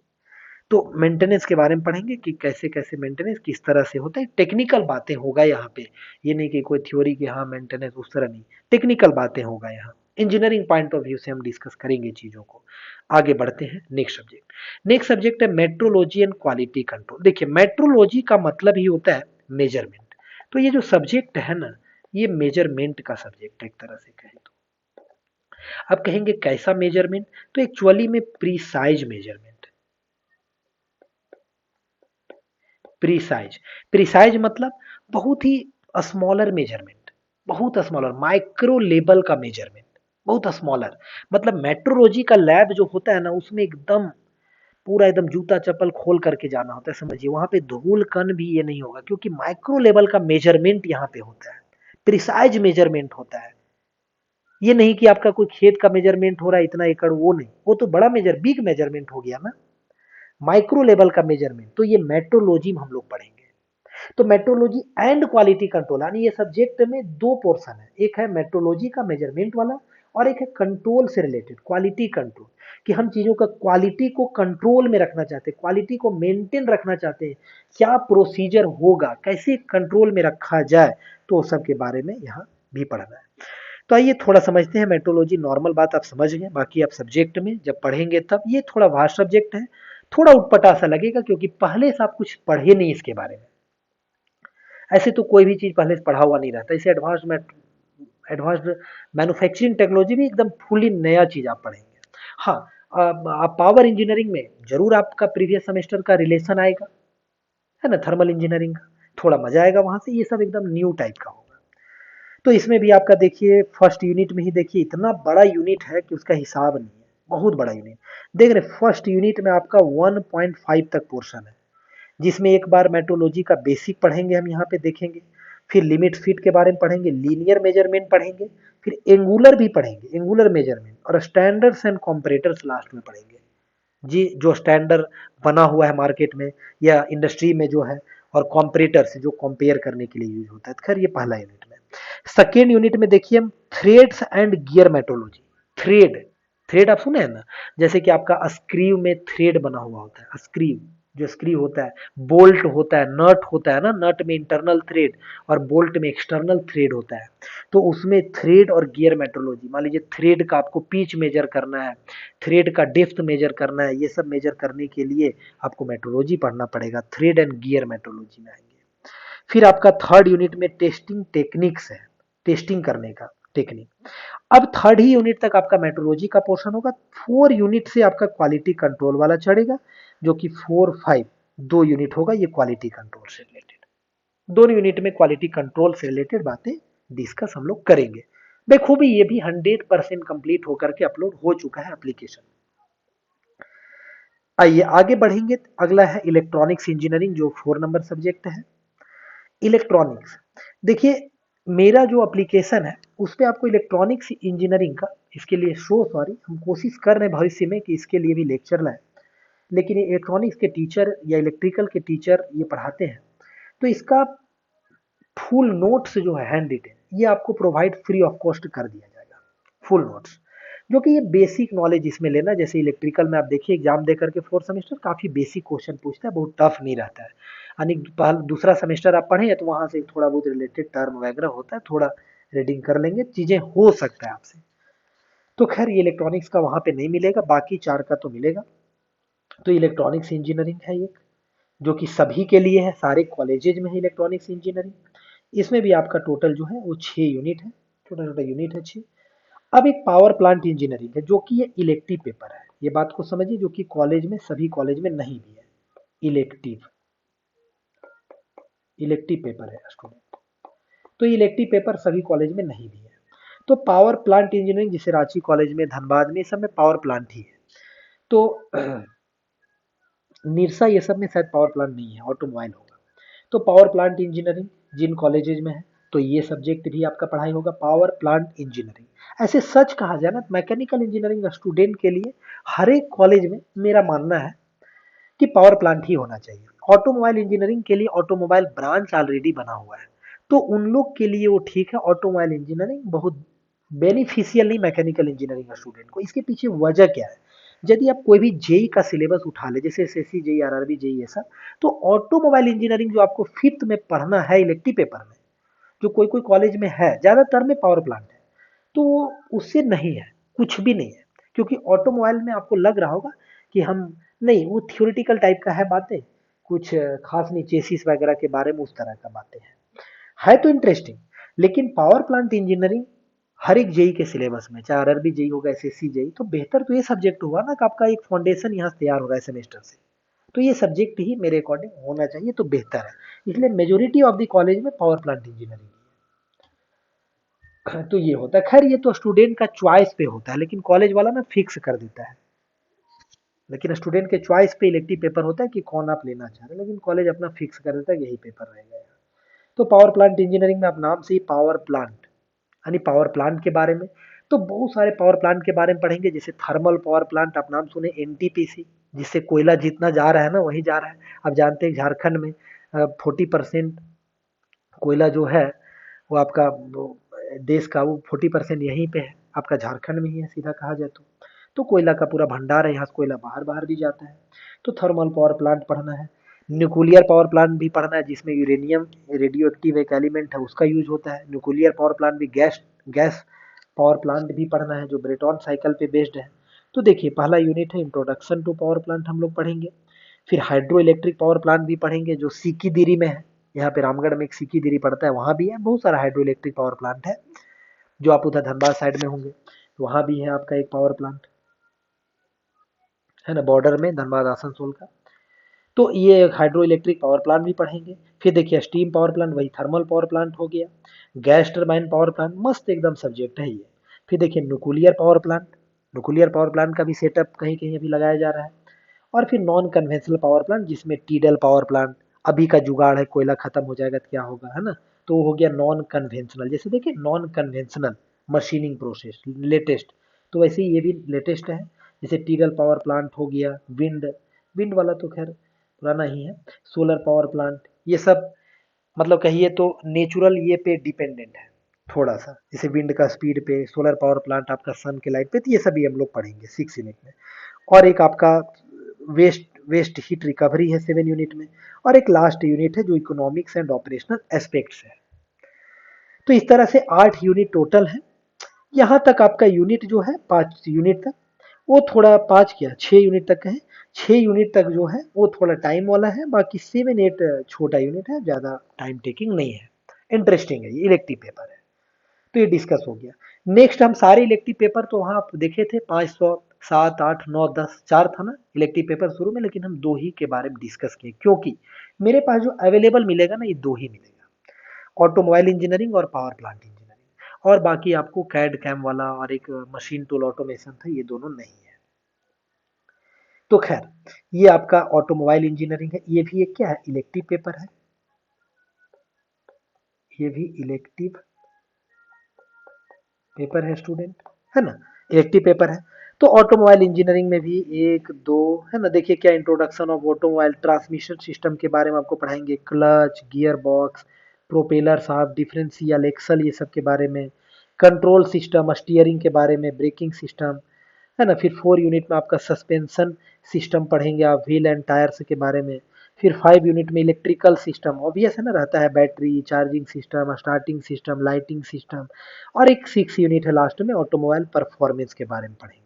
तो मेंटेनेंस के बारे में पढ़ेंगे कि कैसे कैसे मेंटेनेंस किस तरह से होता है, टेक्निकल बातें होगा यहाँ पे, ये नहीं कि कोई थ्योरी की हाँ मेंटेनेंस उस तरह नहीं, टेक्निकल बातें होगा यहाँ, इंजीनियरिंग पॉइंट ऑफ व्यू से हम डिस्कस करेंगे चीजों को। आगे बढ़ते हैं नेक्स्ट सब्जेक्ट। नेक्स्ट सब्जेक्ट है मेट्रोलॉजी एंड क्वालिटी कंट्रोल। देखिए मेट्रोलॉजी का मतलब ही होता है मेजरमेंट, तो ये जो सब्जेक्ट है ना, ये मेजरमेंट का सब्जेक्ट है एक तरह से कहें तो। अब कहेंगे कैसा मेजरमेंट, तो एक्चुअली में प्रीसाइज मेजरमेंट। प्रीसाइज, प्रीसाइज मतलब बहुत ही स्मॉलर मेजरमेंट, बहुत स्मॉलर माइक्रो लेवल का मेजरमेंट, बहुत स्मॉलर। मतलब मेट्रोलॉजी का लैब जो होता है ना, उसमें एकदम पूरा एकदम जूता चप्पल खोल करके जाना होता है, समझिए वहां पे धूल कण भी ये नहीं होगा, क्योंकि माइक्रो लेवल का मेजरमेंट यहाँ पे होता है, प्रिसाइज मेजरमेंट होता है। ये नहीं कि आपका कोई खेत का मेजरमेंट हो रहा है इतना एकड़, वो नहीं, वो तो बड़ा मेजर बिग मेजरमेंट हो गया ना। माइक्रो लेवल का मेजरमेंट, तो ये मेट्रोलॉजी में हम लोग पढ़ेंगे। तो मेट्रोलॉजी एंड क्वालिटी कंट्रोल, यानी ये सब्जेक्ट में दो पोर्शन है, एक है मेट्रोलॉजी का मेजरमेंट वाला, और एक है कंट्रोल से रिलेटेड क्वालिटी कंट्रोल, कि हम चीजों का क्वालिटी को कंट्रोल में रखना चाहते हैं, क्वालिटी को मेंटेन रखना चाहते हैं, क्या प्रोसीजर होगा, कैसे कंट्रोल में रखा जाए, तो सब के बारे में यहाँ भी पढ़ना है। तो आइए थोड़ा समझते हैं मेट्रोलॉजी। नॉर्मल बात आप समझ गए, बाकी आप सब्जेक्ट में जब पढ़ेंगे तब, ये थोड़ा वास्ट सब्जेक्ट है, थोड़ा उटपटा सा लगेगा क्योंकि पहले से आप कुछ पढ़े नहीं इसके बारे में। ऐसे तो कोई भी चीज़ पहले से पढ़ा हुआ नहीं रहता, इसे एडवांस्ड मैन्युफैक्चरिंग टेक्नोलॉजी भी एकदम फुली नया चीज़ आप पढ़ेंगे। हाँ, आप पावर इंजीनियरिंग में जरूर आपका प्रीवियस सेमेस्टर का रिलेशन आएगा, है ना, थर्मल इंजीनियरिंग का थोड़ा मजा आएगा वहां से, ये सब एकदम न्यू टाइप का होगा। तो इसमें भी आपका देखिए फर्स्ट यूनिट में ही देखिए इतना बड़ा यूनिट है कि उसका हिसाब नहीं है, बहुत बड़ा यूनिट। देख रहे फर्स्ट यूनिट में आपका 1.5 तक पोर्शन है, जिसमें एक बार मेट्रोलॉजी का बेसिक पढ़ेंगे हम यहाँ पे देखेंगे, फिर लिमिट फिट के बारे में पढ़ेंगे, लीनियर मेजरमेंट पढ़ेंगे, फिर एंगुलर भी पढ़ेंगे, एंगुलर मेजरमेंट, और स्टैंडर्ड्स एंड कॉम्परेटर्स लास्ट में पढ़ेंगे जी, जो स्टैंडर्ड बना हुआ है मार्केट में या इंडस्ट्री में जो है, और कॉम्परेटर से जो कंपेयर करने के लिए यूज होता है। खैर ये पहला यूनिट में। सेकेंड यूनिट में देखिए हम threads and gear metrology. Thread, thread आप सुने हैं ना, जैसे कि आपका स्क्रीव में थ्रेड बना हुआ होता है, स्क्रीव जो स्क्रीव होता है, बोल्ट होता है, नट होता है ना, नट में इंटरनल थ्रेड और बोल्ट में एक्सटर्नल थ्रेड होता है। तो उसमें थ्रेड और गियर मेट्रोलॉजी, मान लीजिए थ्रेड का आपको पिच मेजर करना है, थ्रेड का डेप्थ मेजर करना है, ये सब मेजर करने के लिए आपको मेट्रोलॉजी पढ़ना पड़ेगा, थ्रेड एंड गियर मेट्रोलॉजी में आएंगे। फिर आपका थर्ड यूनिट में टेस्टिंग टेक्निक्स है, टेस्टिंग करने का टेक्निक। अब थर्ड ही यूनिट तक आपका मेट्रोलॉजी का पोर्शन होगा। 4 यूनिट से आपका क्वालिटी कंट्रोल वाला चढ़ेगा, जो कि 4, 5 दो यूनिट होगा, ये क्वालिटी कंट्रोल से रिलेटेड। दोनों यूनिट में क्वालिटी कंट्रोल से रिलेटेड बातें डिस्कस हम लोग करेंगे। बेखूबी ये भी 100% कंप्लीट होकर के अपलोड हो चुका है एप्लीकेशन। आइए आगे बढ़ेंगे। अगला है इलेक्ट्रॉनिक्स इंजीनियरिंग, जो 4 नंबर सब्जेक्ट है। इलेक्ट्रॉनिक्स देखिए, मेरा जो एप्लीकेशन है उस पे आपको इलेक्ट्रॉनिक्स इंजीनियरिंग का, इसके लिए सॉरी, हम कोशिश कर रहे हैं भविष्य में कि इसके लिए भी लेक्चर लाएं, लेकिन ये इलेक्ट्रॉनिक्स के टीचर या इलेक्ट्रिकल के टीचर ये पढ़ाते हैं, तो इसका फुल नोट्स जो है हैंड रिटेन, ये आपको प्रोवाइड फ्री ऑफ कॉस्ट कर दिया जाएगा, फुल नोट्स, जो कि ये बेसिक नॉलेज इसमें लेना। जैसे इलेक्ट्रिकल में आप देखिए एग्जाम दे करके 4 सेमेस्टर काफी बेसिक क्वेश्चन पूछता है, बहुत टफ नहीं रहता है। यानी दूसरा सेमेस्टर आप पढ़े तो वहां से थोड़ा बहुत रिलेटेड टर्म वगैरह होता है, थोड़ा रीडिंग कर लेंगे, चीजें हो सकता है आपसे। तो खैर ये इलेक्ट्रॉनिक्स का वहां पे नहीं मिलेगा, बाकी 4 का तो मिलेगा। तो इलेक्ट्रॉनिक्स इंजीनियरिंग है एक, जो कि सभी के लिए है, सारे कॉलेजेज में है इलेक्ट्रॉनिक्स इंजीनियरिंग। इसमें भी आपका टोटल जो है वो 6 यूनिट है, छोटा छोटा यूनिट है 6। अब एक पावर प्लांट इंजीनियरिंग है, जो कि ये इलेक्टिव पेपर है, ये बात को समझिए, जो कि कॉलेज में सभी कॉलेज में नहीं भी है। इलेक्टिव, इलेक्टिव पेपर है स्टूडेंट, तो इलेक्टिव पेपर सभी कॉलेज में नहीं भी है। तो पावर प्लांट इंजीनियरिंग, जिसे रांची कॉलेज में, धनबाद में, सब में पावर प्लांट ही है। तो निरसा ये सब में शायद पावर प्लांट नहीं है, ऑटोमोबाइल होगा। तो पावर प्लांट इंजीनियरिंग जिन कॉलेजेज में है, तो ये सब्जेक्ट भी आपका पढ़ाई होगा, पावर प्लांट इंजीनियरिंग। ऐसे सच कहा जाए ना, मैकेनिकल इंजीनियरिंग स्टूडेंट के लिए हर एक कॉलेज में मेरा मानना है कि पावर प्लांट ही होना चाहिए। ऑटोमोबाइल इंजीनियरिंग के लिए ऑटोमोबाइल ब्रांच ऑलरेडी बना हुआ है, तो उन लोग के लिए वो ठीक है। ऑटोमोबाइल इंजीनियरिंग बहुत बेनिफिशियल नहीं मैकेनिकल इंजीनियरिंग स्टूडेंट को। इसके पीछे वजह क्या है? यदि आप कोई भी जेई का सिलेबस उठा ले, जैसे एसएससी जेई, आरआरबी जेई, ऐसा, तो ऑटोमोबाइल इंजीनियरिंग जो आपको फिफ्थ में पढ़ना है इलेक्टिव पेपर में, जो कोई कोई कॉलेज में है, ज्यादातर में पावर प्लांट है, तो उससे नहीं है, कुछ भी नहीं है। क्योंकि ऑटोमोबाइल में आपको लग रहा होगा कि हम, नहीं, वो थियोरिटिकल टाइप का है बातें, कुछ खास नहीं, चेसिस वगैरह के बारे में उस तरह का बातें हैं, है तो इंटरेस्टिंग। लेकिन पावर प्लांट इंजीनियरिंग हर एक जेई के सिलेबस में, चाहे आरआरबी जेई होगा, एसएससी जेई, तो बेहतर तो ये सब्जेक्ट हुआ ना कि आपका एक फाउंडेशन यहाँ से तैयार हो रहा है सेमेस्टर से, तो ये सब्जेक्ट ही मेरे अकॉर्डिंग होना चाहिए, तो बेहतर है। इसलिए मेजोरिटी ऑफ द कॉलेज में पावर प्लांट इंजीनियरिंग है। तो ये होता है। खैर ये तो स्टूडेंट का चॉइस पे होता है, लेकिन कॉलेज वाला ना फिक्स कर देता है। लेकिन स्टूडेंट के चॉइस पे इलेक्टिव पेपर होता है कि कौन आप लेना चाह रहे हैं, लेकिन कॉलेज अपना फिक्स कर देता है यही पेपर रहेगा। तो पावर प्लांट इंजीनियरिंग में आप नाम से ही पावर प्लांट, यानी पावर प्लांट के बारे में, तो बहुत सारे पावर प्लांट के बारे में पढ़ेंगे। जैसे थर्मल पावर प्लांट, आप नाम सुने, एनटीपीसी, जिससे कोयला जितना जा रहा है ना वही जा रहा है। आप जानते हैं झारखंड में 40% कोयला जो है वो आपका, देश का वो 40% यहीं पे है, आपका झारखंड में ही है, सीधा कहा जाए तो कोयला का पूरा भंडार है, यहाँ से कोयला बाहर बाहर भी जाता है। तो थर्मल पावर प्लांट पढ़ना है। न्यूक्लियर पावर प्लांट भी पढ़ना है, जिसमें यूरेनियम रेडियो एक्टिव एक एलिमेंट है, उसका यूज होता है। न्यूक्लियर पावर प्लांट भी, गैस गैस पावर प्लांट भी पढ़ना है, जो ब्रेटॉन साइकिल पे बेस्ड है। तो देखिए पहला यूनिट है इंट्रोडक्शन टू पावर प्लांट, हम लोग पढ़ेंगे। फिर हाइड्रो इलेक्ट्रिक पावर प्लांट भी पढ़ेंगे जो सीकीदिरी में है, यहाँ पे रामगढ़ में एक सीकीदिरी पड़ता है, वहाँ भी है, बहुत सारा हाइड्रो इलेक्ट्रिक पावर प्लांट है। जो आप उधर धनबाद साइड में होंगे तो वहाँ भी है आपका एक पावर प्लांट, है ना, बॉर्डर में धनबाद आसनसोल का। तो ये हाइड्रो इलेक्ट्रिक पावर प्लांट भी पढ़ेंगे। फिर देखिए स्टीम पावर प्लांट वही थर्मल पावर प्लांट हो गया, गैस टरबाइन पावर प्लांट, मस्त एकदम सब्जेक्ट है ये। फिर देखिए nuclear power plant, nuclear power plant का भी सेटअप कहीं कहीं अभी लगाया जा रहा है। और फिर नॉन कन्वेंशनल पावर प्लांट जिसमें टीडल पावर प्लांट, अभी का जुगाड़ है, कोयला खत्म हो जाएगा तो क्या होगा, है ना, तो वो हो गया नॉन कन्वेंशनल। जैसे देखिए non conventional machining process latest, तो वैसे ही ये भी लेटेस्ट है। जैसे टीडल पावर प्लांट हो गया, विंड, विंड वाला तो खैर पुराना ही है, सोलर पावर प्लांट, ये सब मतलब कहिए तो नेचुरल ये पे डिपेंडेंट है थोड़ा सा, जैसे विंड का स्पीड पे, सोलर पावर प्लांट आपका सन के लाइट पे, तो ये सभी हम लोग पढ़ेंगे 6 यूनिट में। और एक आपका वेस्ट वेस्ट हीट रिकवरी है 7 यूनिट में। और एक लास्ट यूनिट है जो इकोनॉमिक्स एंड ऑपरेशनल एस्पेक्ट्स है। तो इस तरह से 8 यूनिट टोटल है। यहाँ तक आपका यूनिट जो है 5 यूनिट तक, वो थोड़ा 5 क्या 6 यूनिट तक है। 6 यूनिट तक जो है वो थोड़ा टाइम वाला है, बाकी 7 8 छोटा यूनिट है, ज़्यादा टाइम टेकिंग नहीं है, इंटरेस्टिंग है, ये इलेक्टिव पेपर है। तो ये डिस्कस हो गया। नेक्स्ट हम सारे इलेक्टिव पेपर तो वहाँ आप देखे थे 500 7 8 9 10 4 था ना इलेक्टिव पेपर शुरू में, लेकिन हम 2 ही के बारे में डिस्कस किए क्योंकि मेरे पास जो अवेलेबल मिलेगा ना ये 2 ही मिलेगा, ऑटोमोबाइल इंजीनियरिंग और पावर प्लांट इंजीनियरिंग। और बाकी आपको कैड कैम वाला और एक मशीन टूल ऑटोमेशन था, ये दोनों नहीं है। तो खैर ये आपका ऑटोमोबाइल इंजीनियरिंग है, ये भी एक क्या है इलेक्टिव पेपर है, ये भी इलेक्टिव पेपर है स्टूडेंट, है ना, इलेक्टिव पेपर है। तो ऑटोमोबाइल इंजीनियरिंग में भी एक दो है ना, देखिए क्या introduction of automobile transmission system के बारे में आपको पढ़ाएंगे, क्लच, गियर बॉक्स, प्रोपेलर साफ, डिफरेंशियल, एक्सल, ये सब के बारे में, कंट्रोल सिस्टम, स्टीयरिंग के बारे में, ब्रेकिंग सिस्टम, है ना। फिर 4 यूनिट में आपका सस्पेंशन सिस्टम पढ़ेंगे आप, व्हील एंड टायर्स के बारे में। फिर 5 यूनिट में इलेक्ट्रिकल सिस्टम, ऑब्वियस है ना, रहता है battery charging system, starting system, lighting system. और एक 6 यूनिट है लास्ट में ऑटोमोबाइल परफॉर्मेंस के बारे में पढ़ेंगे,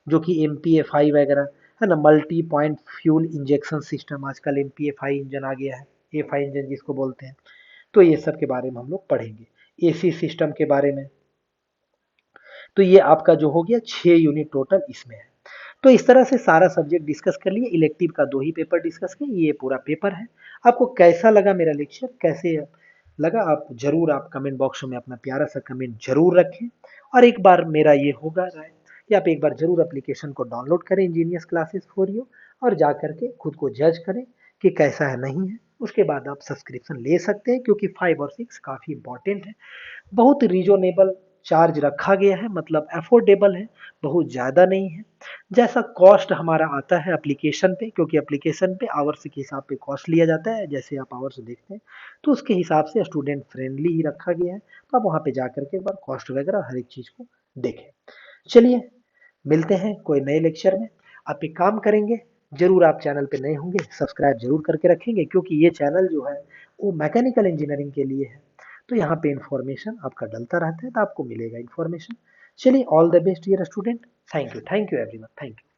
जो कि MPFI वगैरह, है ना, multi point fuel injection system, आजकल MPFI इंजन आ गया है, A5 इंजन जिसको बोलते हैं। तो ये सब के बारे में हम लोग पढ़ेंगे, AC सिस्टम के बारे में। तो ये आपका जो हो गया 6 यूनिट टोटल इसमें है। तो इस तरह से सारा सब्जेक्ट डिस्कस कर लिए, इलेक्टिव का 2 ही पेपर डिस्कस किए, ये पूरा पेपर है। आपको कैसा लगा मेरा लेक्चर, कैसे लगा, आप जरूर आप कमेंट बॉक्स में अपना प्यारा सा कमेंट जरूर रखें। और एक बार मेरा ये होगा राय कि आप एक बार जरूर एप्लीकेशन को डाउनलोड करें इंजीनियर्स क्लासेस फॉर यू, और जा करके खुद को जज करें कि कैसा है नहीं है। उसके बाद आप सब्सक्रिप्शन ले सकते हैं क्योंकि 5 और 6 काफ़ी इंपॉर्टेंट है। बहुत रीजनेबल चार्ज रखा गया है, मतलब अफोर्डेबल है, बहुत ज़्यादा नहीं है। जैसा कॉस्ट हमारा आता है एप्लीकेशन पे, क्योंकि एप्लीकेशन पे आवर्स के हिसाब पे कॉस्ट लिया जाता है, जैसे आप आवर्स देखते हैं, तो उसके हिसाब से स्टूडेंट फ्रेंडली ही रखा गया है। तो आप वहाँ पे जा करके एक बार कॉस्ट वगैरह हर एक चीज़ को देखें। चलिए मिलते हैं कोई नए लेक्चर में। आप एक काम करेंगे, जरूर आप चैनल पे नए होंगे सब्सक्राइब जरूर करके रखेंगे, क्योंकि ये चैनल जो है वो मैकेनिकल इंजीनियरिंग के लिए है। तो यहाँ पे इन्फॉर्मेशन आपका डलता रहता है, तो आपको मिलेगा इन्फॉर्मेशन। चलिए all the best dear student, thank you everyone, thank you.